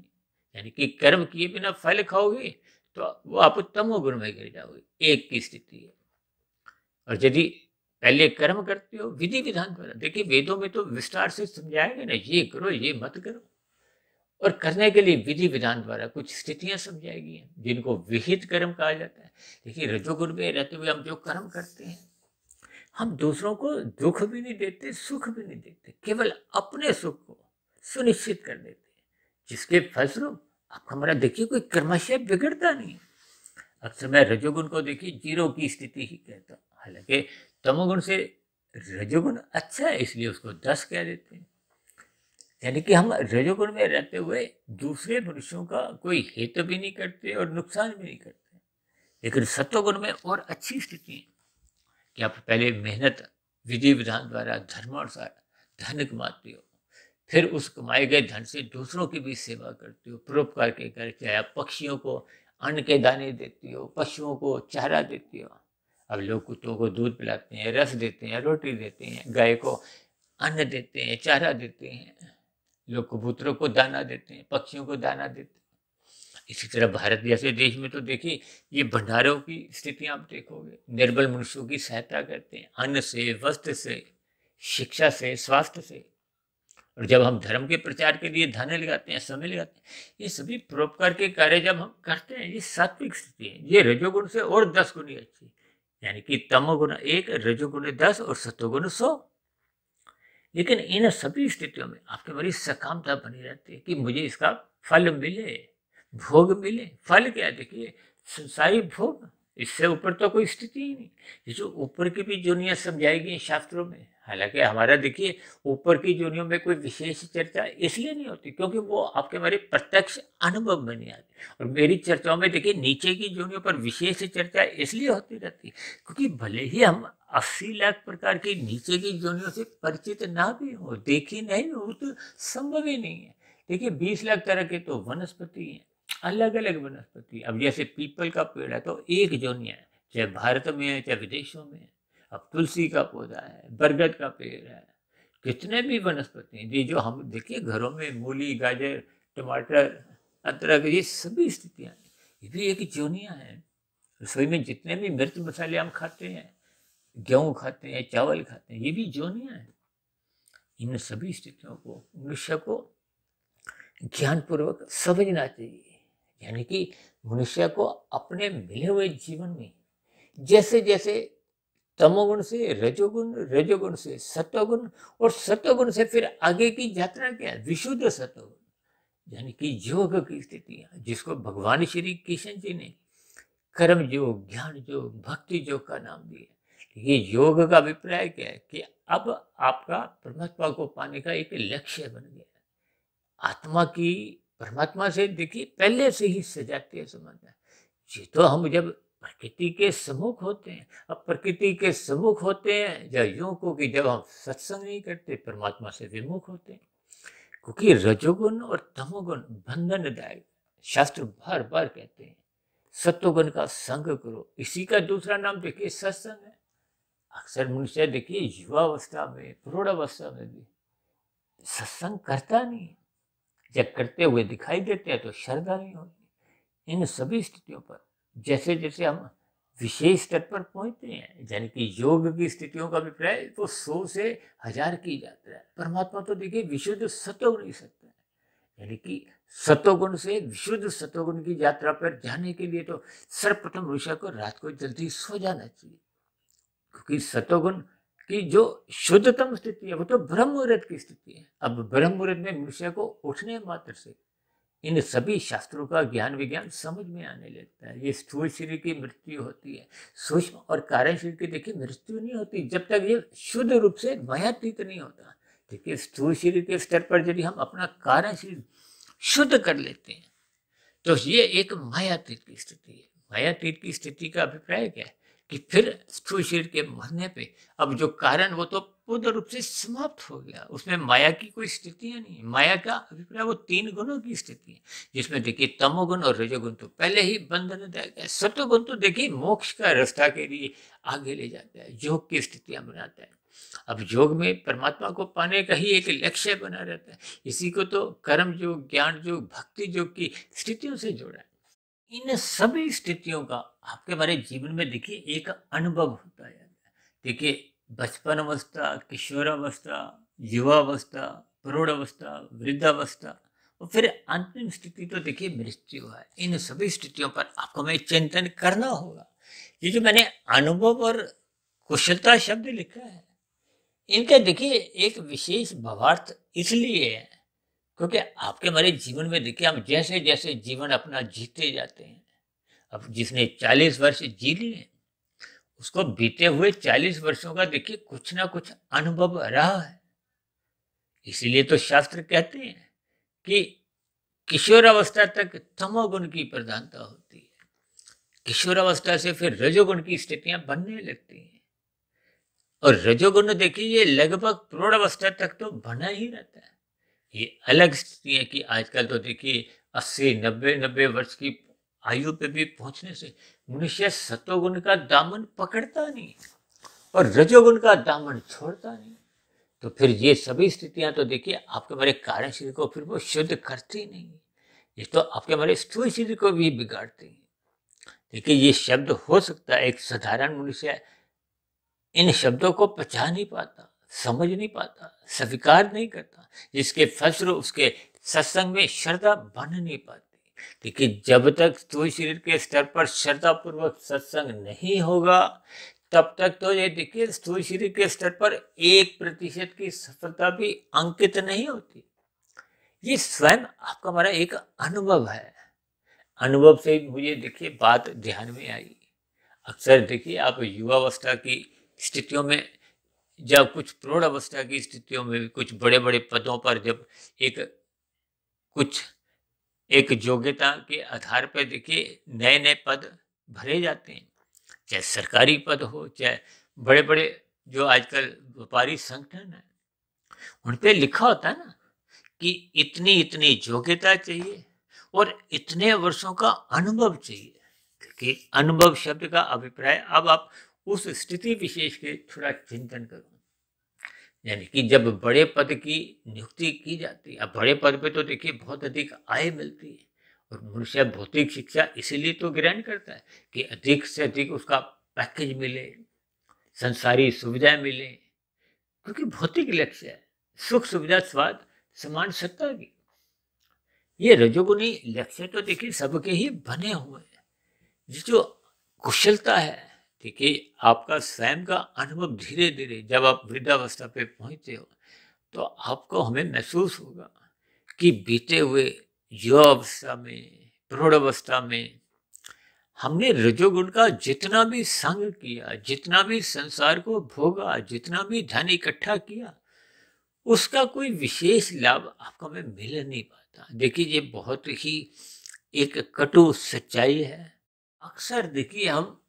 यानी कि कर्म किए बिना फल खाओगे तो वो आप तमोगुण में गिर जाओगे, एक की स्थिति है। और यदि पहले कर्म करते हो विधि विधान द्वारा, देखिए वेदों में तो विस्तार से समझाया गया ना, ये करो ये मत करो, और करने के लिए विधि विधान द्वारा कुछ स्थितियां समझाई गई हैं जिनको विहित कर्म कहा जाता है। देखिए रजोगुण में रहते हुए हम जो कर्म करते हैं, हम दूसरों को दुख भी नहीं देते, सुख भी नहीं देते, केवल अपने सुख को सुनिश्चित कर देते हैं, जिसके फलस्वरूप आप हमारा देखिए कोई कर्मशय बिगड़ता नहीं। अक्सर मैं रजोगुण को देखिए 0 की स्थिति ही कहता हूँ, हालांकि तमोगुण से रजोगुण अच्छा है इसलिए उसको 10 कह देते हैं। यानी कि हम रजोगुण में रहते हुए दूसरे मनुष्यों का कोई हित भी नहीं करते और नुकसान भी नहीं करते। लेकिन सत्वगुण में और अच्छी स्थिति है कि आप पहले मेहनत विधि विधान द्वारा धर्मानुसार धन कमाते हो, फिर उस कमाए गए धन से दूसरों की भी सेवा करते हो, परोपकार के करके आप पक्षियों को अन्न के दाने देती हो, पशुओं को चारा देती हो। अब लोग कुत्तों को दूध पिलाते हैं, रस देते हैं, रोटी देते हैं, गाय को अन्न देते हैं, चारा देते हैं, लोग कबूतरों को दाना देते हैं, पक्षियों को दाना देते हैं। इसी तरह भारत जैसे देश में तो देखिए ये भंडारों की स्थितियां आप देखोगे, निर्बल मनुष्यों की सहायता करते हैं अन्न से, वस्त्र से, शिक्षा से, स्वास्थ्य से। और जब हम धर्म के प्रचार के लिए धन लगाते हैं, समय लगाते हैं, ये सभी परोपकार के कार्य जब हम करते हैं, ये सात्विक स्थिति है। ये रजोगुण से और 10 गुनी अच्छी, यानी कि तमोगुण 1, रजोगुण 10 और सतोगुण 100। लेकिन इन सभी स्थितियों में आपके बड़ी सकामता बनी रहती है कि मुझे इसका फल मिले, भोग मिले, फल क्या है? देखिए संसारी भोग, इससे ऊपर तो कोई स्थिति ही नहीं। ये जो ऊपर की भी योनियां समझाई गई शास्त्रों में, हालांकि हमारा देखिए ऊपर की योनियों में कोई विशेष चर्चा इसलिए नहीं होती क्योंकि वो आपके हमारे प्रत्यक्ष अनुभव में नहीं आती। और मेरी चर्चाओं में देखिए नीचे की योनियों पर विशेष चर्चा इसलिए होती रहती क्योंकि भले ही हम 80 लाख प्रकार की नीचे की योनियों से परिचित ना भी हो, देखी नहीं हो, तो संभव ही नहीं है। देखिए 20 लाख तरह के तो वनस्पति हैं, अलग अलग वनस्पति। अब जैसे पीपल का पेड़ है तो एक जोनिया है, चाहे भारत में है चाहे विदेशों में है। अब तुलसी का पौधा है, बरगद का पेड़ है, कितने भी वनस्पति हैं। ये जो हम देखिए घरों में मूली, गाजर, टमाटर, अदरक, ये सभी स्थितियां हैं, ये भी एक जोनिया है। रसोई में जितने भी मिर्च मसाले हम खाते हैं, गेहूं खाते हैं, चावल खाते हैं, ये भी जोनिया है। इन सभी स्थितियों को मनुष्य को ज्ञानपूर्वक समझना चाहिए। यानी कि मनुष्य को अपने मिले हुए जीवन में जैसे जैसे तमोगुण से रजोगुण, रजोगुण से सत्वगुण और सत्वगुण से फिर आगे की यात्रा क्या है? विशुद्ध सत्वगुण, यानी कि योग की स्थितियां, जिसको भगवान श्री कृष्ण जी ने कर्म योग, ज्ञान योग, भक्ति योग का नाम दिया। ये योग का अभिप्राय क्या है कि अब आपका परमात्मा को पाने का एक लक्ष्य बन गया। आत्मा की परमात्मा से देखिए पहले से ही सजातीय संबंध है। ये तो हम जब प्रकृति के सम्मुख होते हैं, अब प्रकृति के सम्मुख होते हैं या यूं को कि जब हम सत्संग नहीं करते, परमात्मा से विमुख होते हैं। क्योंकि रजोगुण और तमोगुण बंधनदायक, शास्त्र बार बार कहते हैं सत्वगुण का संग करो। इसी का दूसरा नाम देखिए सत्संग है। अक्सर मनुष्य देखिए युवावस्था में, प्रौढ़ावस्था में भी सत्संग करता नहीं, जब करते हुए दिखाई देते हैं तो श्रद्धा नहीं होती। इन सभी स्थितियों पर जैसे जैसे हम विशेष स्तर पर पहुंचते हैं, यानी कि योग की स्थितियों का अभिप्राय तो 100 से 1000 की जाता है। परमात्मा तो देखिए विशुद्ध सत्वगुण ही सत्य है, यानी कि सत्वगुण से विशुद्ध सत्वगुण की यात्रा पर जाने के लिए तो सर्वप्रथम मनुष्य को रात को जल्दी सो जाना चाहिए। क्योंकि सत्वगुण की जो शुद्धतम स्थिति है वो तो ब्रह्म मुहूर्त की स्थिति है। अब ब्रह्म मुहूर्त में मनुष्य को उठने मात्र से इन सभी शास्त्रों का ज्ञान विज्ञान समझ में आने लगता है। ये स्थूल शरीर की मृत्यु होती है, सूक्ष्म और कारण शरीर की देखिए मृत्यु नहीं होती जब तक ये शुद्ध रूप से मायातीत नहीं होता। देखिए स्थूल शरीर के स्तर पर यदि हम अपना कारण शरीर शुद्ध कर लेते हैं तो ये एक मायातीत की स्थिति है। मायातीत की स्थिति का अभिप्राय क्या है कि फिर स्थूल शरीर के मरने पे अब जो कारण वो तो पूर्ण रूप से समाप्त हो गया, उसमें माया की कोई स्थितियां नहीं। माया का अभिप्राय वो 3 गुणों की स्थिति है, जिसमें देखिए तमोगुण और रजोगुण तो पहले ही बंधनदायक है। सत्वगुण तो देखिए मोक्ष का रास्ता के लिए आगे ले जाता है, योग की स्थितियां बनाता है। अब योग में परमात्मा को पाने का ही एक लक्ष्य बना रहता है। इसी को तो कर्म योग, ज्ञान योग, भक्ति योग की स्थितियों से जोड़ा है। इन सभी स्थितियों का आपके हमारे जीवन में देखिए एक अनुभव होता है। देखिए बचपन अवस्था, किशोरावस्था, युवावस्था, प्रौढ़ावस्था, वृद्धावस्था और फिर अंतिम स्थिति तो देखिए मृत्यु है। इन सभी स्थितियों पर आपको हमें चिंतन करना होगा। ये जो मैंने अनुभव और कुशलता शब्द लिखा है, इनका देखिए एक विशेष भावार्थ इसलिए है क्योंकि आपके हमारे जीवन में देखिए हम जैसे जैसे जीवन अपना जीते जाते हैं, अब जिसने 40 वर्ष जी लिए उसको बीते हुए 40 वर्षों का देखिए कुछ ना कुछ अनुभव रहा है। इसीलिए तो शास्त्र कहते हैं कि किशोरावस्था तक तमोगुण की प्रधानता होती है, किशोरावस्था से फिर रजोगुण की स्थितियां बनने लगती हैं और रजोगुण देखिए ये लगभग प्रौढ़ावस्था तक तो बना ही रहता है। ये अलग स्थिति है कि आजकल तो देखिए 80, 90 वर्ष की आयु पे भी पहुंचने से मनुष्य सत्वगुण का दामन पकड़ता नहीं और रजोगुण का दामन छोड़ता नहीं। तो फिर ये सभी स्थितियां तो देखिए आपके हमारे कार्य शरीर को फिर वो शुद्ध करती नहीं, ये तो आपके हमारे स्थूल शरीर को भी बिगाड़ती है। देखिए ये शब्द हो सकता है एक साधारण मनुष्य इन शब्दों को पहचान नहीं पाता, समझ नहीं पाता, स्वीकार नहीं करता, जिसके फलस्वरूप उसके सत्संग में श्रद्धा बन नहीं पाती। देखिए जब तक स्थूल शरीर के स्तर पर श्रद्धा पूर्वक सत्संग नहीं होगा तब तक तो ये देखिए स्थूल शरीर के स्तर पर 1% की सफलता भी अंकित नहीं होती। ये स्वयं आपका हमारा एक अनुभव है। अनुभव से मुझे देखिए बात ध्यान में आई। अक्सर देखिए आप युवावस्था की स्थितियों में, जब कुछ प्रौढ़ अवस्था की स्थितियों में कुछ बड़े बड़े पदों पर जब एक कुछ एक योग्यता के आधार पर देखिए नए नए पद भरे जाते हैं, चाहे सरकारी पद हो, चाहे बड़े बड़े जो आजकल व्यापारी संगठन है, उन पे लिखा होता है ना कि इतनी इतनी योग्यता चाहिए और इतने वर्षों का अनुभव चाहिए। कि अनुभव शब्द का अभिप्राय, अब आप उस स्थिति विशेष के थोड़ा चिंतन करो। यानी कि जब बड़े पद की नियुक्ति की जाती है, अब बड़े पद पे तो देखिए बहुत अधिक आय मिलती है, और मनुष्य भौतिक शिक्षा इसीलिए तो ग्रहण करता है कि अधिक से अधिक उसका पैकेज मिले, संसारी सुविधाएं मिले, क्योंकि भौतिक लक्ष्य है सुख सुविधा स्वाद समान सत्ता की। ये रजोगुनी लक्ष्य तो देखिए सबके ही बने हुए हैं। ये जो कुशलता है, देखिए आपका स्वयं का अनुभव धीरे धीरे जब आप वृद्धावस्था पे पहुंचते हो तो आपको हमें महसूस होगा कि बीते हुए युवावस्था में, प्रौढ़ावस्था में हमने रजोगुण का जितना भी संग किया, जितना भी संसार को भोगा, जितना भी धन इकट्ठा किया, उसका कोई विशेष लाभ आपको हमें मिल नहीं पाता। देखिए ये बहुत ही एक कटु सच्चाई है। अक्सर देखिए हम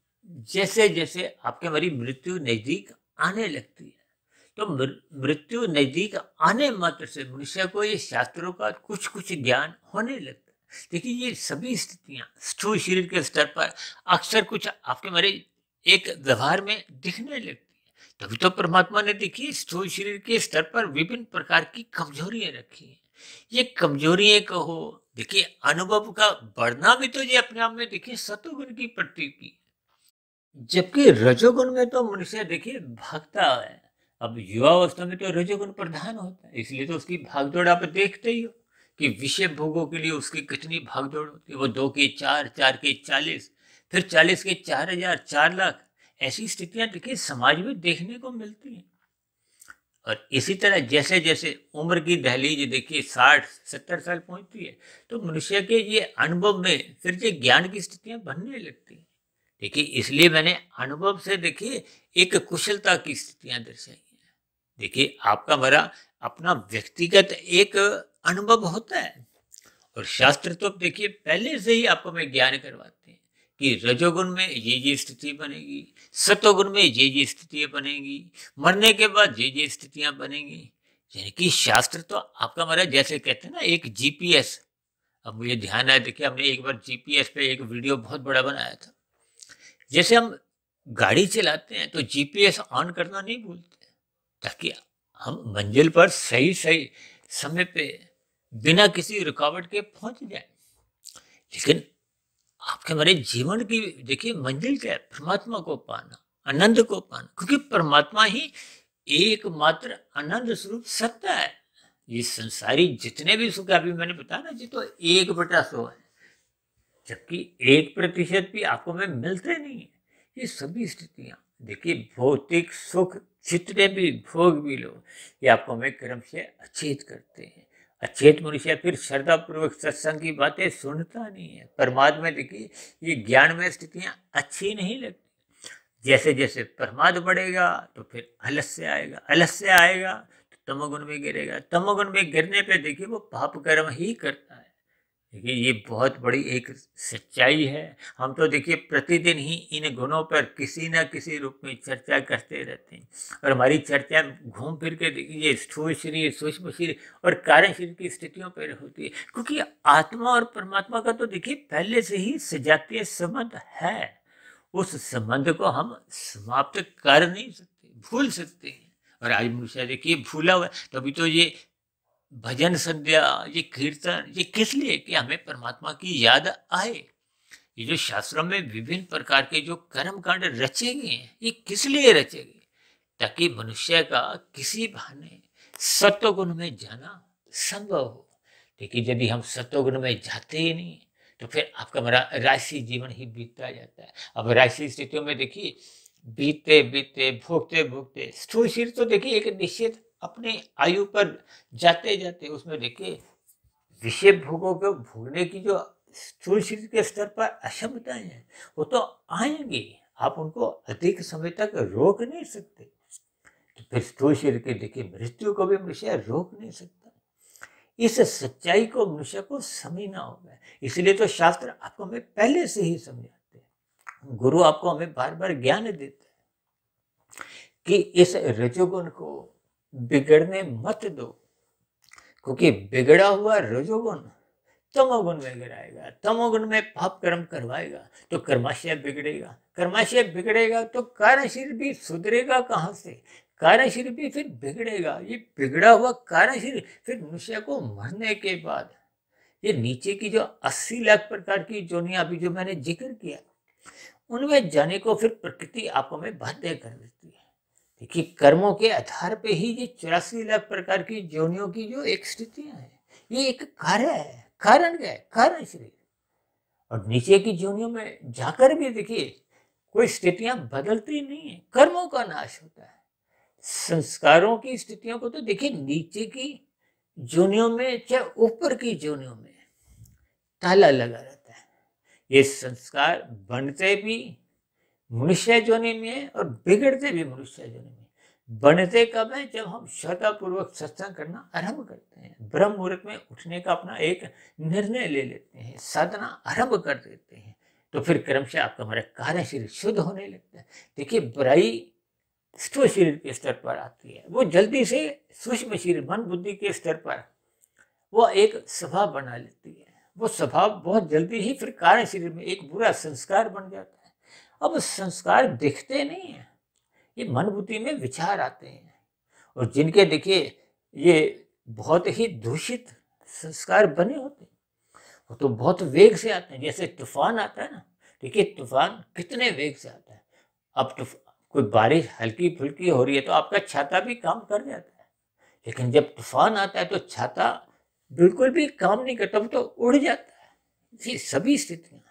जैसे जैसे आपके हमारी मृत्यु नजदीक आने लगती है, तो मृत्यु नजदीक आने मात्र से मनुष्य को ये शास्त्रों का कुछ कुछ ज्ञान होने लगता है। देखिए ये सभी स्थितियां स्थूल शरीर के स्तर पर अक्सर कुछ आपके हमारे एक व्यवहार में दिखने लगती है। तभी तो परमात्मा ने देखिए स्थूल शरीर के स्तर पर विभिन्न प्रकार की कमजोरियां रखी हैं। ये कमजोरियां कहो, देखिए अनुभव का बढ़ना भी तो ये अपने आप में देखिए सतोगुण की प्रतीक, जबकि रजोगुण में तो मनुष्य देखिए भागता है। अब युवावस्था में तो रजोगुण प्रधान होता है, इसलिए तो उसकी भागदौड़ आप देखते ही हो कि विषय भोगों के लिए उसकी कितनी भागदौड़ होती है। वो 2 के 4, 4 के 40, फिर 40 के 4,000, 4 लाख, ऐसी स्थितियां देखिए समाज में देखने को मिलती हैं। और इसी तरह जैसे जैसे उम्र की दहलीज देखिए 60-70 साल पहुंचती है, तो मनुष्य के ये अनुभव में फिर ये ज्ञान की स्थितियां बनने लगती हैं। देखिए इसलिए मैंने अनुभव से देखिए एक कुशलता की स्थितियां दर्शाई हैं। देखिए आपका मेरा अपना व्यक्तिगत एक अनुभव होता है, और शास्त्र तो देखिए पहले से ही आपको मैं ज्ञान करवाते हैं कि रजोगुण में ये स्थिति बनेगी, सतोगुण में ये स्थितियां बनेगी, मरने के बाद ये स्थितियां बनेगी। यानी कि शास्त्र तो आपका हमारा जैसे कहते हैं ना एक जीपीएस। अब मुझे ध्यान आया, देखिए हमने एक बार जीपीएस पे एक वीडियो बहुत बड़ा बनाया था। जैसे हम गाड़ी चलाते हैं तो जीपीएस ऑन करना नहीं भूलते, ताकि हम मंजिल पर सही सही समय पे बिना किसी रुकावट के पहुंच जाए। लेकिन आपके हमारे जीवन की देखिए मंजिल क्या है? परमात्मा को पाना, आनंद को पाना, क्योंकि परमात्मा ही एकमात्र आनंद स्वरूप सत्ता है। ये संसारी जितने भी सुख अभी मैंने बताया ना जी, तो 1/100 है, जबकि 1% भी आपको में मिलते नहीं है। ये सभी स्थितियां देखिए भौतिक सुख जितने भी भोग भी लो, ये आपको में कर्म से अचेत करते हैं। अचेत मनुष्य फिर श्रद्धा पूर्वक सत्संग की बातें सुनता नहीं है। परमाद में देखिए ये ज्ञान में स्थितियां अच्छी नहीं लगती। जैसे जैसे प्रमाद बढ़ेगा तो फिर आलस्य आएगा, आलस्य आएगा तो तमोगुण में गिरेगा, तमोगुण में गिरने पे देखिए वो पाप कर्म ही करता है। देखिए ये बहुत बड़ी एक सच्चाई है। हम तो देखिए प्रतिदिन ही इन गुणों पर किसी न किसी रूप में चर्चा करते रहते हैं, और हमारी चर्चा घूम फिर के देखिए स्थूल शरीर, सूक्ष्म शरीर और कारण शरीर की स्थितियों पर होती है, क्योंकि आत्मा और परमात्मा का तो देखिए पहले से ही सजातीय संबंध है। उस संबंध को हम समाप्त कर नहीं सकते, भूल सकते हैं। और आज मनुष्य देखिए भूला हुआ है, तभी तो ये भजन संध्या, ये कीर्तन, ये किस लिए? कि हमें परमात्मा की याद आए। ये जो शास्त्रों में विभिन्न प्रकार के जो कर्म कांड रचे गए हैं, ये किस लिए रचे गए? ताकि मनुष्य का किसी बहाने सत्वगुण में जाना संभव हो। लेकिन यदि हम सत्वगुण में जाते ही नहीं, तो फिर आपका हमारा राशि जीवन ही बीतता जाता है। अब राशि स्थितियों में देखिए बीतते बीतते, भोगते भोगते, स्थूल शरीर तो देखिए एक निश्चित अपने आयु पर जाते जाते उसमें देखिए विषय भोगों को भोगने की जो स्थूल शरीर के स्तर पर अक्षमताएं हैं वो तो आएंगी, आप उनको अधिक समय तक रोक नहीं सकते। तो फिर स्थूल शरीर के देखिए मृत्यु को भी मनुष्य रोक नहीं सकता। इस सच्चाई को मनुष्य को समझना होगा। इसलिए तो शास्त्र आपको हमें पहले से ही समझाते हैं, गुरु आपको हमें बार बार ज्ञान देते हैं कि इस रजोगुण को बिगड़ने मत दो, क्योंकि बिगड़ा हुआ रजोगुण तमोगुण में गिराएगा, तमोगुण में पाप कर्म करवाएगा तो कर्माशय बिगड़ेगा, कर्माशय बिगड़ेगा तो कारण शरीर भी सुधरेगा कहाँ से, कारण शरीर भी फिर बिगड़ेगा। ये बिगड़ा हुआ कारण शरीर फिर मनुष्य को मरने के बाद ये नीचे की जो 80 लाख प्रकार की जोनियां अभी जो मैंने जिक्र किया उनमें जाने को फिर प्रकृति आपको में बाध्य कर देती है। देखिए कर्मों के आधार पे ही ये 84 लाख प्रकार की जोनियों की जो एक स्थितियां हैं ये एक कार्य है। कारण क्या है? कारण शरीर। और नीचे की जोनियों में जाकर भी देखिए कोई स्थितियां बदलती नहीं है, कर्मों का नाश होता है। संस्कारों की स्थितियों को तो देखिए नीचे की जोनियों में चाहे ऊपर की जोनियों में ताला लगा रहता है। ये संस्कार बनते भी मनुष्य जोनि में है और बिगड़ते भी मनुष्य जोनि में। बनते कब है? जब हम श्रद्धापूर्वक सत्संग करना आरंभ करते हैं, ब्रह्म मुहूर्त में उठने का अपना एक निर्णय ले लेते हैं, साधना आरंभ कर देते हैं, तो फिर क्रमशः आपका हमारा कार्य शरीर शुद्ध होने लगता है। देखिए बुराई स्थूल शरीर के स्तर पर आती है, वो जल्दी से सूक्ष्म शरीर मन बुद्धि के स्तर पर वो एक स्वभाव बना लेती है। वो स्वभाव बहुत जल्दी ही फिर कार्य शरीर में एक बुरा संस्कार बन जाता है। अब संस्कार दिखते नहीं है, ये मन बुद्धि में विचार आते हैं। और जिनके देखिए ये बहुत ही दूषित संस्कार बने होते हैं वो तो बहुत वेग से आते हैं। जैसे तूफान आता है ना, देखिए तूफान कितने वेग से आता है। अब कोई बारिश हल्की फुल्की हो रही है तो आपका छाता भी काम कर जाता है, लेकिन जब तूफान आता है तो छाता बिल्कुल भी काम नहीं करता, वो तो उड़ जाता है। ये सभी स्थितियां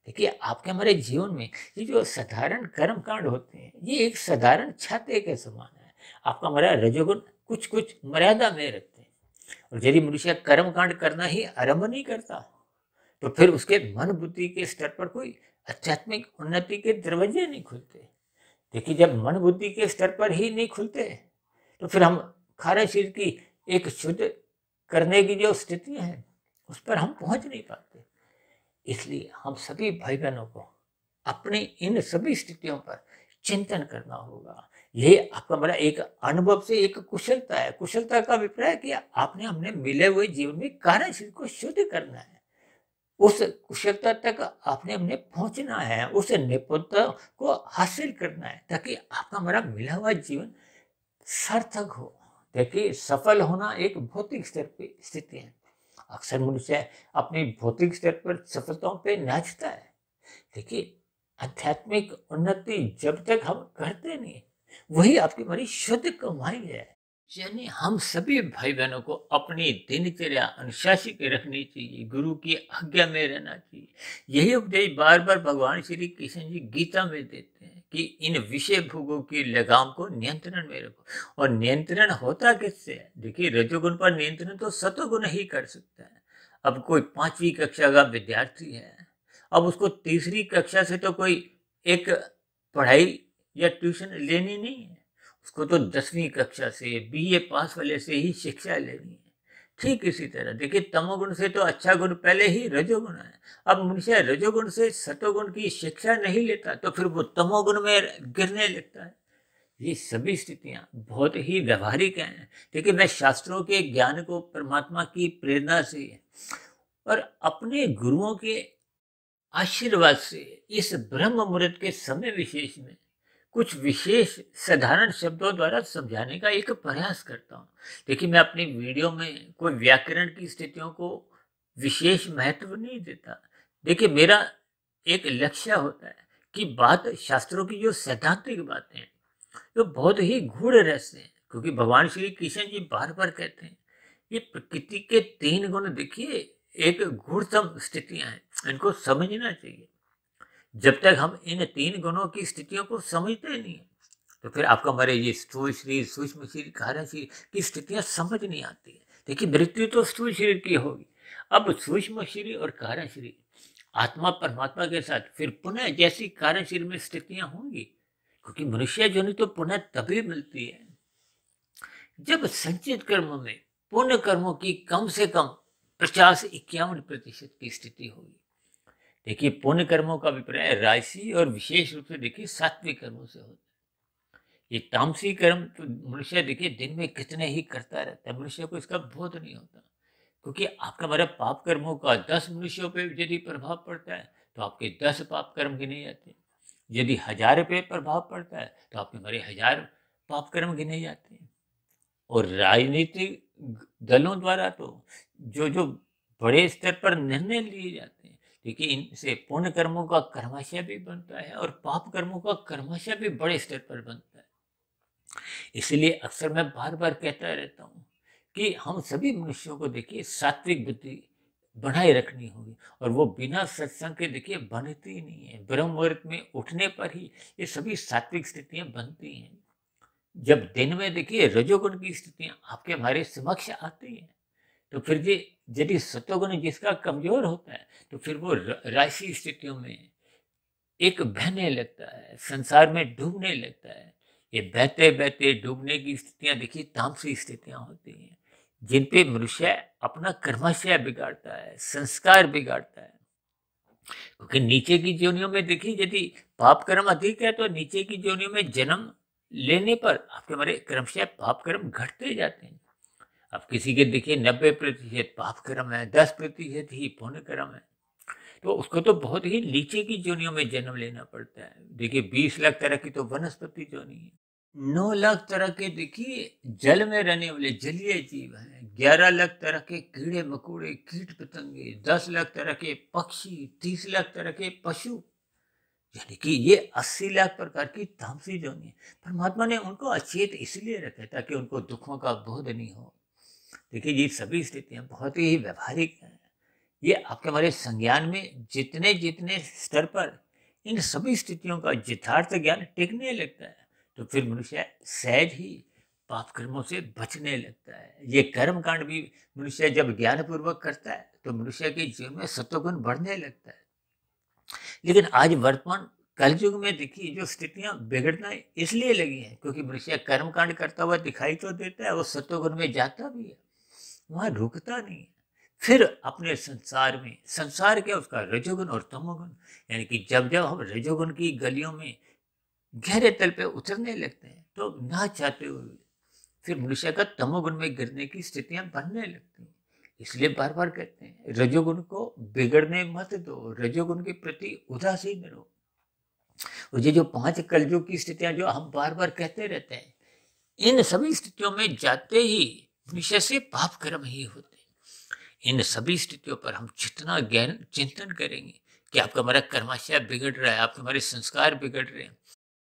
देखिए आपके हमारे जीवन में ये जो साधारण कर्म कांड होते हैं ये एक साधारण छाते के समान है। आपका हमारा रजोगुण कुछ कुछ मर्यादा में रखते हैं। और यदि मनुष्य कर्म कांड करना ही आरंभ नहीं करता तो फिर उसके मन बुद्धि के स्तर पर कोई आध्यात्मिक उन्नति के दरवाजे नहीं खुलते। देखिए जब मन बुद्धि के स्तर पर ही नहीं खुलते तो फिर हम कार्य शरीर की एक शुद्ध करने की जो स्थितियां हैं उस पर हम पहुंच नहीं पाते। इसलिए हम सभी भाई बहनों को अपने इन सभी स्थितियों पर चिंतन करना होगा। ये आपका हमारा एक अनुभव से एक कुशलता है। कुशलता का अभिप्राय कि आपने हमने मिले हुए जीवन में कार्य शरीर को शुद्ध करना है, उस कुशलता तक आपने हमने पहुंचना है, उस निपुणता को हासिल करना है ताकि आपका हमारा मिला हुआ जीवन सार्थक हो। देखिए सफल होना एक भौतिक स्तर पे स्थिति है। अक्सर मनुष्य अपनी भौतिक स्तर पर सफलताओं पे नाचता है। देखिए आध्यात्मिक उन्नति जब तक हम करते नहीं वही आपकी हमारी शुद्ध कमाई है। यानी हम सभी भाई बहनों को अपनी दिनचर्या अनुशासित रखनी चाहिए, गुरु की आज्ञा में रहना चाहिए। यही उपदेश बार बार भगवान श्री कृष्ण जी गीता में देते हैं कि इन विषय भोगों की लगाम को नियंत्रण में रखो। और नियंत्रण होता किससे है? देखिए रजोगुण पर नियंत्रण तो सतोगुण ही कर सकता है। अब कोई 5वीं कक्षा का विद्यार्थी है, अब उसको तीसरी कक्षा से तो कोई एक पढ़ाई या ट्यूशन लेनी नहीं है, उसको तो 10वीं कक्षा से बीए पास वाले से ही शिक्षा लेनी है। ठीक इसी तरह देखिए तमोगुण से तो अच्छा गुण पहले ही रजोगुण है। अब मनुष्य रजोगुण से सतोगुण की शिक्षा नहीं लेता तो फिर वो तमोगुण में गिरने लगता है। ये सभी स्थितियां बहुत ही व्यवहारिक हैं। देखिए मैं शास्त्रों के ज्ञान को परमात्मा की प्रेरणा से और अपने गुरुओं के आशीर्वाद से इस ब्रह्म मुहूर्त के समय विशेष में कुछ विशेष साधारण शब्दों द्वारा समझाने का एक प्रयास करता हूँ। देखिए मैं अपनी वीडियो में कोई व्याकरण की स्थितियों को विशेष महत्व नहीं देता। देखिए मेरा एक लक्ष्य होता है कि बात शास्त्रों की जो सैद्धांतिक बातें हैं जो बहुत ही गूढ़ रहस्य हैं, क्योंकि भगवान श्री कृष्ण जी बार बार कहते हैं ये प्रकृति के 3 गुण देखिए एक गूढ़तम स्थितियां हैं, इनको समझना चाहिए। जब तक हम इन 3 गुणों की स्थितियों को समझते नहीं तो फिर आपका हमारे ये स्थूल शरीर सूक्ष्म शरीर कारण शरीर की स्थितियां समझ नहीं आती है। देखिए मृत्यु तो स्थूल शरीर की होगी। अब सूक्ष्म शरीर और कारण शरीर आत्मा परमात्मा के साथ फिर पुनः जैसी कार्यशील में स्थितियां होंगी, क्योंकि मनुष्य जोनि तो पुनः तभी मिलती है जब संचित कर्मों में पुण्य कर्मों की कम से कम 50-51% की स्थिति होगी। देखिए, पुण्य कर्मों का अभिप्राय राशि और विशेष रूप से देखिए सात्विक कर्मों से होता है। ये तामसी कर्म तो मनुष्य देखिए दिन में कितने ही करता रहता है, मनुष्य को इसका बोध नहीं होता, क्योंकि आपका हमारा पाप कर्मों का 10 मनुष्यों पे यदि प्रभाव पड़ता है तो आपके 10 पाप कर्म गिने जाते हैं। यदि 1000 पे प्रभाव पड़ता है तो आपके हमारे 1000 पाप कर्म गिने जाते हैं। और राजनीतिक दलों द्वारा तो जो जो बड़े स्तर पर निर्णय लिए जाते हैं, देखिए इनसे पुण्य कर्मों का कर्माशय भी बनता है और पाप कर्मों का कर्माशय भी बड़े स्तर पर बनता है। इसलिए अक्सर मैं बार बार कहता रहता हूँ कि हम सभी मनुष्यों को देखिए सात्विक बुद्धि बनाए रखनी होगी, और वो बिना सत्संग के देखिए बनती ही नहीं है। ब्रह्म मुहूर्त में उठने पर ही ये सभी सात्विक स्थितियां बनती हैं। जब दिन में देखिए रजोगुण की स्थितियां आपके हमारे समक्ष आती हैं, तो फिर जी यदि सत्वगुण जिसका कमजोर होता है तो फिर वो राशि स्थितियों में एक बहने लगता है, संसार में डूबने लगता है। ये बहते बहते डूबने की स्थितियां देखिए तामसी स्थितियां होती हैं, जिन पे मनुष्य अपना कर्माशय बिगाड़ता है, संस्कार बिगाड़ता है। क्योंकि नीचे की योनियों में देखिए यदि पाप कर्म अधिक है तो नीचे की योनियों में जन्म लेने पर आपके हमारे क्रमशः पाप कर्म घटते जाते हैं। अब किसी के देखिए 90% पाप कर्म है, 10% ही पुण्य कर्म है, तो उसको तो बहुत ही नीचे की योनियों में जन्म लेना पड़ता है। देखिए 20 लाख तरह की तो वनस्पति योनि है, 9 लाख तरह के देखिए जल में रहने वाले जलीय जीव हैं, 11 लाख तरह के कीड़े मकोड़े कीट पतंगे, 10 लाख तरह के पक्षी, 30 लाख तरह के पशु, यानी कि ये 80 लाख प्रकार की तामसी योनि है। परमात्मा ने उनको अचेत इसलिए रखा ताकि उनको दुखों का बोध नहीं हो। देखिए ये सभी स्थितियां बहुत ही व्यवहारिक हैं। ये आपके हमारे संज्ञान में जितने जितने स्तर पर इन सभी स्थितियों का यथार्थ ज्ञान टिकने लगता है तो फिर मनुष्य सहज ही पाप कर्मों से बचने लगता है। ये कर्म कांड भी मनुष्य जब ज्ञान पूर्वक करता है तो मनुष्य के जीवन में सत्वगुण बढ़ने लगता है। लेकिन आज वर्तमान कलयुग में देखिए जो स्थितियां बिगड़ना इसलिए लगी हैं क्योंकि मनुष्य कर्म कांड करता हुआ दिखाई तो देता है, वो सत्वगुण में जाता भी है, वहां रुकता नहीं है। फिर अपने संसार में, संसार क्या उसका रजोगुण और तमोगुण, यानी कि जब जब हम रजोगुण की गलियों में गहरे तल पे उतरने लगते हैं तो ना चाहते हुए फिर मनुष्य का तमोगुण में गिरने की स्थितियां बनने लगती हैं। इसलिए बार बार कहते हैं रजोगुण को बिगड़ने मत दो, रजोगुण के प्रति उदासीन रहो। और ये जो 5 कलयुग की स्थितियां जो हम बार बार कहते रहते हैं, इन सभी स्थितियों में जाते ही मनुष्य से पाप कर्म ही होते हैं। इन सभी स्थितियों पर हम जितना गहन चिंतन करेंगे कि आपका हमारा कर्माशय बिगड़ रहा है, आपके हमारे संस्कार बिगड़ रहे हैं,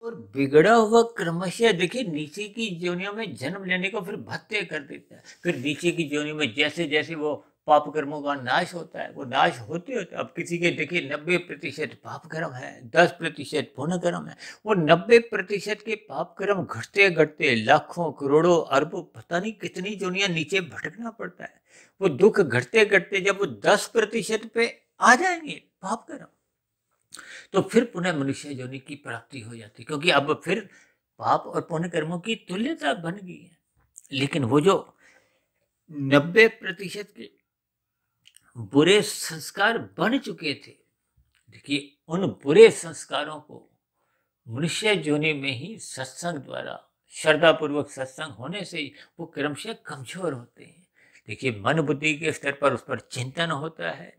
और बिगड़ा हुआ क्रमशः देखिए नीचे की योनियों में जन्म लेने को फिर भत्ते कर देता है। फिर नीचे की योनियों में जैसे जैसे वो पाप कर्मों का नाश होता है, वो नाश होते होते अब किसी के देखिए 90% पाप कर्म है, 10% पुण्य कर्म है, वो 90% के पाप कर्म घटते घटते लाखों करोड़ों अरबों पता नहीं कितनी योनियां नीचे भटकना पड़ता है। वो दुख घटते घटते जब वो 10% पे आ जाएंगे पाप कर्म, तो फिर पुनः मनुष्य योनि की प्राप्ति हो जाती है, क्योंकि अब फिर पाप और पुण्य कर्मों की तुल्यता बन गई है। लेकिन वो जो 90% के बुरे संस्कार बन चुके थे, देखिए उन बुरे संस्कारों को मनुष्य योनि में ही सत्संग द्वारा, श्रद्धा पूर्वक सत्संग होने से ही वो क्रमशः कमजोर होते हैं। देखिए मन बुद्धि के स्तर पर उस पर चिंतन होता है,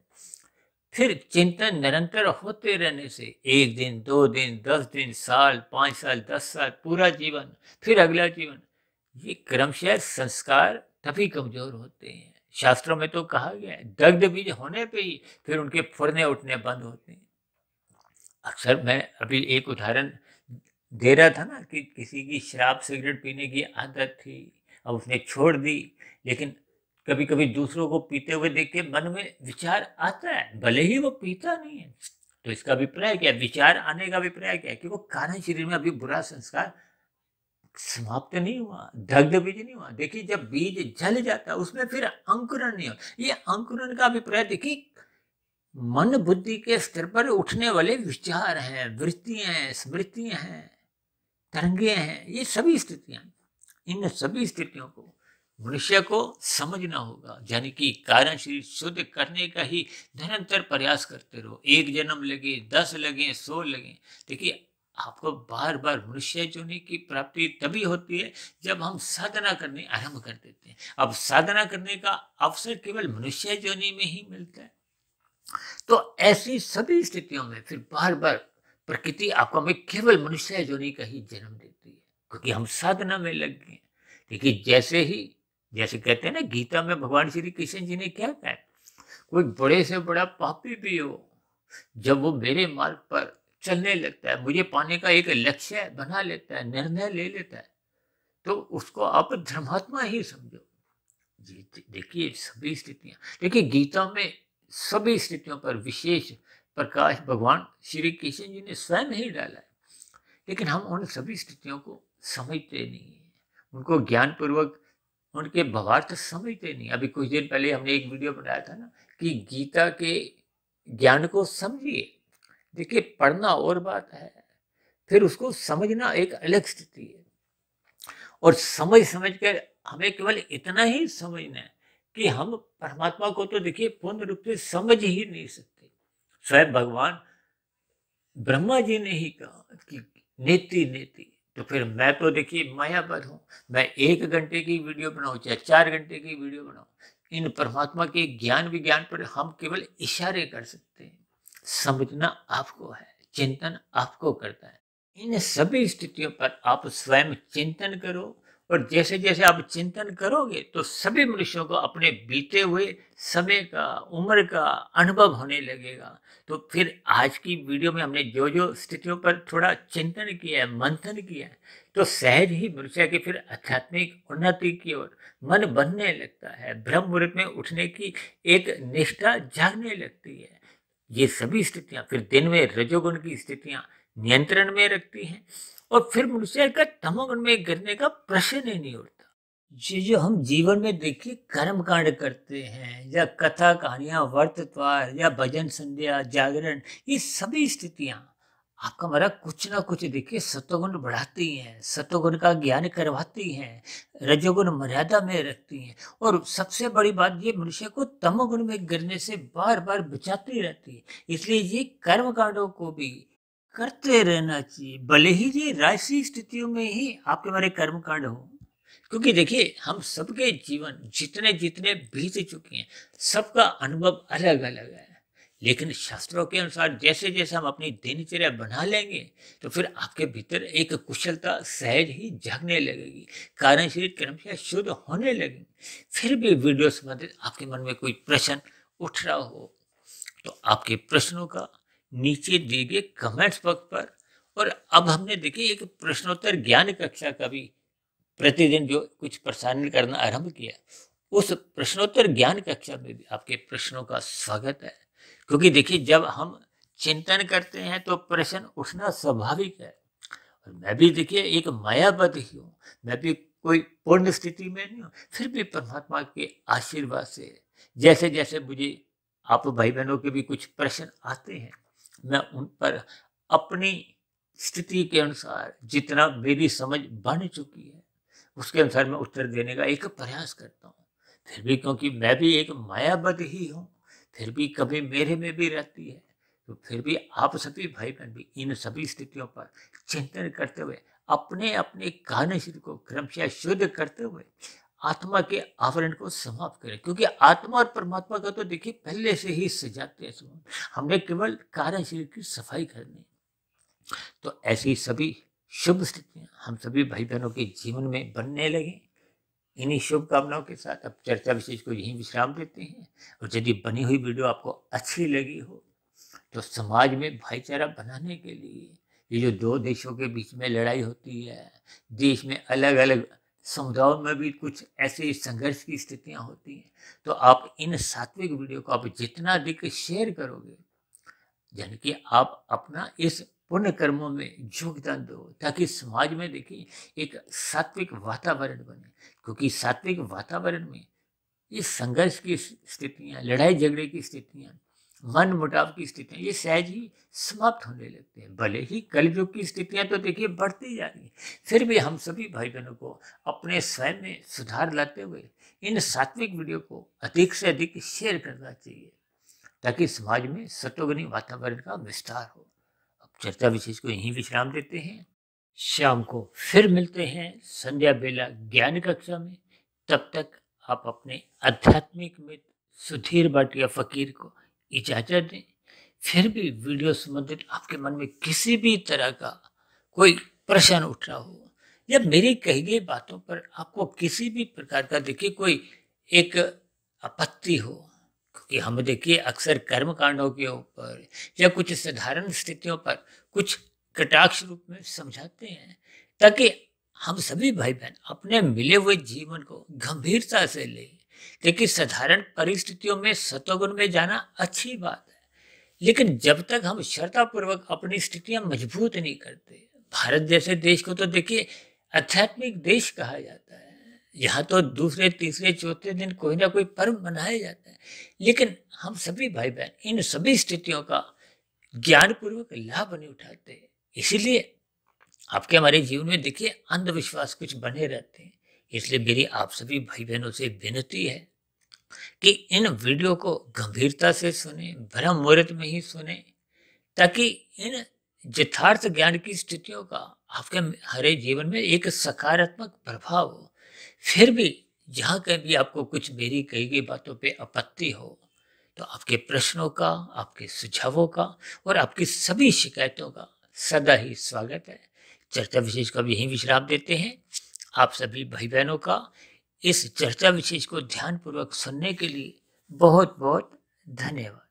फिर चिंतन निरंतर होते रहने से 1 दिन, 2 दिन, 10 दिन, साल, 5 साल, 10 साल, पूरा जीवन, फिर अगला जीवन, ये क्रमशः संस्कार तभी कमजोर होते हैं। शास्त्रों में तो कहा गया है दग्ध बीज होने पे ही फिर उनके फुरने उठने बंद होते हैं। अक्सर मैं अभी एक उदाहरण दे रहा था ना कि किसी की शराब सिगरेट पीने की आदत थी, अब उसने छोड़ दी, लेकिन कभी कभी दूसरों को पीते हुए देख के मन में विचार आता है, भले ही वो पीता नहीं है। तो इसका अभिप्राय क्या है, विचार आने का अभिप्राय क्या है कि वो कारण शरीर में अभी बुरा संस्कार समाप्त नहीं हुआ, दग्ध बीज नहीं हुआ। देखिए जब बीज जल जाता है उसमें फिर अंकुरण नहीं हो, ये अंकुरण का अभिप्राय देखिए मन बुद्धि के स्तर पर उठने वाले विचार हैं, वृत्तियां हैं, स्मृतियां हैं, तरंगे हैं, ये सभी स्थितियां। इन सभी स्थितियों को मनुष्य को समझना होगा, यानी कि कारण शरीर शुद्ध करने का ही निरंतर प्रयास करते रहो। एक जन्म लगे, 10 लगे, 100 लगे, देखिए आपको बार बार मनुष्य योनि की प्राप्ति तभी होती है जब हम साधना करने आरंभ कर देते हैं। अब साधना करने का अवसर केवल मनुष्य योनि में ही मिलता है। तो ऐसी सभी स्थितियों में फिर बार बार प्रकृति आपको हमें केवल मनुष्य योनि का ही जन्म देती है, क्योंकि हम साधना में लग गए। देखिए जैसे कहते हैं ना, गीता में भगवान श्री कृष्ण जी ने क्या कहा, कोई बड़े से बड़ा पापी भी हो, जब वो मेरे मार्ग पर चलने लगता है, मुझे पाने का एक लक्ष्य बना लेता है, निर्णय ले लेता है, तो उसको आप धर्मात्मा ही समझो। जी देखिए सभी स्थितियां, देखिए गीता में सभी स्थितियों पर विशेष प्रकाश भगवान श्री कृष्ण जी ने स्वयं ही डाला है, लेकिन हम उन सभी स्थितियों को समझते नहीं है, उनको ज्ञान पूर्वक उनके भावार्थ समझते नहीं। अभी कुछ दिन पहले हमने एक वीडियो बनाया था ना कि गीता के ज्ञान को समझिए। देखिए पढ़ना और बात है, फिर उसको समझना एक अलग स्थिति है। और समझ समझ कर हमें केवल इतना ही समझना है कि हम परमात्मा को तो देखिए पूर्ण रूप से समझ ही नहीं सकते। स्वयं भगवान ब्रह्मा जी ने ही कहा कि नेति नेति, तो फिर मैं तो देखिए मायाबद्ध हूँ। मैं 1 घंटे की वीडियो बनाऊं चाहे 4 घंटे की वीडियो बनाऊं, इन परमात्मा के ज्ञान विज्ञान पर हम केवल इशारे कर सकते हैं। समझना आपको है, चिंतन आपको करता है। इन सभी स्थितियों पर आप स्वयं चिंतन करो, और जैसे जैसे आप चिंतन करोगे तो सभी मनुष्यों को अपने बीते हुए समय का, उम्र का अनुभव होने लगेगा। तो फिर आज की वीडियो में हमने जो जो स्थितियों पर थोड़ा चिंतन किया है, मंथन किया है, तो सहज ही मनुष्य की फिर आध्यात्मिक उन्नति की ओर मन बनने लगता है, ब्रह्म मुहूर्त में उठने की एक निष्ठा जागने लगती है। ये सभी स्थितियां फिर दिन में रजोगुण की स्थितियां नियंत्रण में रखती हैं, और फिर मनुष्य का तमोगुण में गिरने का प्रश्न ही नहीं उठता। ये जो हम जीवन में देखिए कर्म कांड करते हैं, या कथा कहानियां, वर्तत्वार या भजन संध्या, जागरण, ये सभी स्थितियां आपका हमारा कुछ ना कुछ देखिए सत्वगुण बढ़ाती हैं, सत्वगुण का ज्ञान करवाती हैं, रजोगुण मर्यादा में रखती हैं, और सबसे बड़ी बात ये मनुष्य को तमोगुण में गिरने से बार बार बचाती रहती है। इसलिए ये कर्म कांडों को भी करते रहना चाहिए, भले ही ये राजसी स्थितियों में ही आपके हमारे कर्म कांड हो। क्योंकि देखिए हम सबके जीवन जितने जितने बीत चुके हैं, सबका अनुभव अलग अलग है, लेकिन शास्त्रों के अनुसार जैसे जैसे हम अपनी दिनचर्या बना लेंगे, तो फिर आपके भीतर एक कुशलता सहज ही जागने लगेगी, कारण शरीर क्रमशः शुद्ध होने लगेंगे। फिर भी वीडियो संबंधित आपके मन में कोई प्रश्न उठ रहा हो, तो आपके प्रश्नों का नीचे दिए गए कमेंट्स बॉक्स पर, और अब हमने देखिए एक प्रश्नोत्तर ज्ञान कक्षा का भी प्रतिदिन जो कुछ प्रसारण करना आरंभ किया, उस प्रश्नोत्तर ज्ञान कक्षा में भी आपके प्रश्नों का स्वागत है। क्योंकि देखिए जब हम चिंतन करते हैं तो प्रश्न उठना स्वाभाविक है। और मैं भी देखिए एक मायाबद्ध ही हूँ, मैं भी कोई पूर्ण स्थिति में नहीं हूँ, फिर भी परमात्मा के आशीर्वाद से जैसे जैसे मुझे आप भाई बहनों के भी कुछ प्रश्न आते हैं, मैं उन पर अपनी स्थिति के अनुसार जितना मेरी समझ बन चुकी है उसके अनुसार मैं उत्तर देने का एक प्रयास करता हूँ। फिर भी क्योंकि मैं भी एक मायाबद्ध ही हूँ, फिर भी कभी मेरे में भी रहती है, तो फिर भी आप सभी भाई बहन भी इन सभी स्थितियों पर चिंतन करते हुए अपने अपने कार्य शरीर को क्रमशः शुद्ध करते हुए आत्मा के आवरण को समाप्त करें। क्योंकि आत्मा और परमात्मा का तो देखिए पहले से ही सजाते हैं संबंध, हमने केवल कार्य शरीर की सफाई करनी। तो ऐसी सभी शुभ स्थितियां हम सभी भाई बहनों के जीवन में बनने लगे। इन्हीं शुभकामनाओं के साथ अब चर्चा विशेष को यहीं विश्राम देते हैं। और यदि बनी हुई वीडियो आपको अच्छी लगी हो तो समाज में भाईचारा बनाने के लिए, ये जो दो देशों के बीच में लड़ाई होती है, देश में अलग अलग समुदायों में भी कुछ ऐसे संघर्ष की स्थितियां होती हैं, तो आप इन सात्विक वीडियो को आप जितना अधिक शेयर करोगे, यानी कि आप अपना इस पुण्य कर्मों में योगदान दो, ताकि समाज में देखिए एक सात्विक वातावरण बने। क्योंकि सात्विक वातावरण में ये संघर्ष की स्थितियां, लड़ाई झगड़े की स्थितियां मन मुटाव की स्थितियां ये सहज ही समाप्त होने लगते हैं। भले ही कलयुग की स्थितियां तो देखिए बढ़ती जा रही हैं, फिर भी हम सभी भाई बहनों को अपने स्वयं में सुधार लाते हुए इन सात्विक वीडियो को अधिक से अधिक शेयर करना चाहिए, ताकि समाज में सतोगुणी वातावरण का विस्तार हो। अब चर्चा विशेष को यहीं विश्राम देते हैं। शाम को फिर मिलते हैं संध्या बेला ज्ञान कक्षा में। तब तक आप अपने आध्यात्मिक मित्र सुधीर भाटिया फकीर को इजाजत दें। फिर भी वीडियो संबंधित आपके मन में किसी भी तरह का कोई प्रश्न उठ रहा हो, या मेरी कही गई बातों पर आपको किसी भी प्रकार का देखिए कोई एक आपत्ति हो, क्योंकि हम देखिए अक्सर कर्म कांडों के ऊपर या कुछ साधारण स्थितियों पर कुछ कटाक्ष रूप में समझाते हैं, ताकि हम सभी भाई बहन अपने मिले हुए जीवन को गंभीरता से ले। देखिए साधारण परिस्थितियों में सतोगुण में जाना अच्छी बात है, लेकिन जब तक हम श्रद्धापूर्वक अपनी स्थितियां मजबूत नहीं करते, भारत जैसे देश को तो देखिए आध्यात्मिक देश कहा जाता है। यहाँ तो दूसरे तीसरे चौथे दिन कोई ना कोई पर्व मनाया जाता है, लेकिन हम सभी भाई बहन इन सभी स्थितियों का ज्ञानपूर्वक लाभ नहीं उठाते। इसीलिए आपके हमारे जीवन में देखिए अंधविश्वास कुछ बने रहते हैं। इसलिए मेरी आप सभी भाई बहनों से विनती है कि इन वीडियो को गंभीरता से सुने, ब्रह्म मुहूर्त में ही सुने, ताकि इन यथार्थ ज्ञान की स्थितियों का आपके हरे जीवन में एक सकारात्मक प्रभाव हो। फिर भी जहाँ कहीं भी आपको कुछ मेरी कही गई बातों पे आपत्ति हो, तो आपके प्रश्नों का, आपके सुझावों का और आपकी सभी शिकायतों का सदा ही स्वागत है। चर्चा विशेष का भी यहीं विश्राम देते हैं। आप सभी भाई बहनों का इस चर्चा विशेष को ध्यानपूर्वक सुनने के लिए बहुत बहुत धन्यवाद।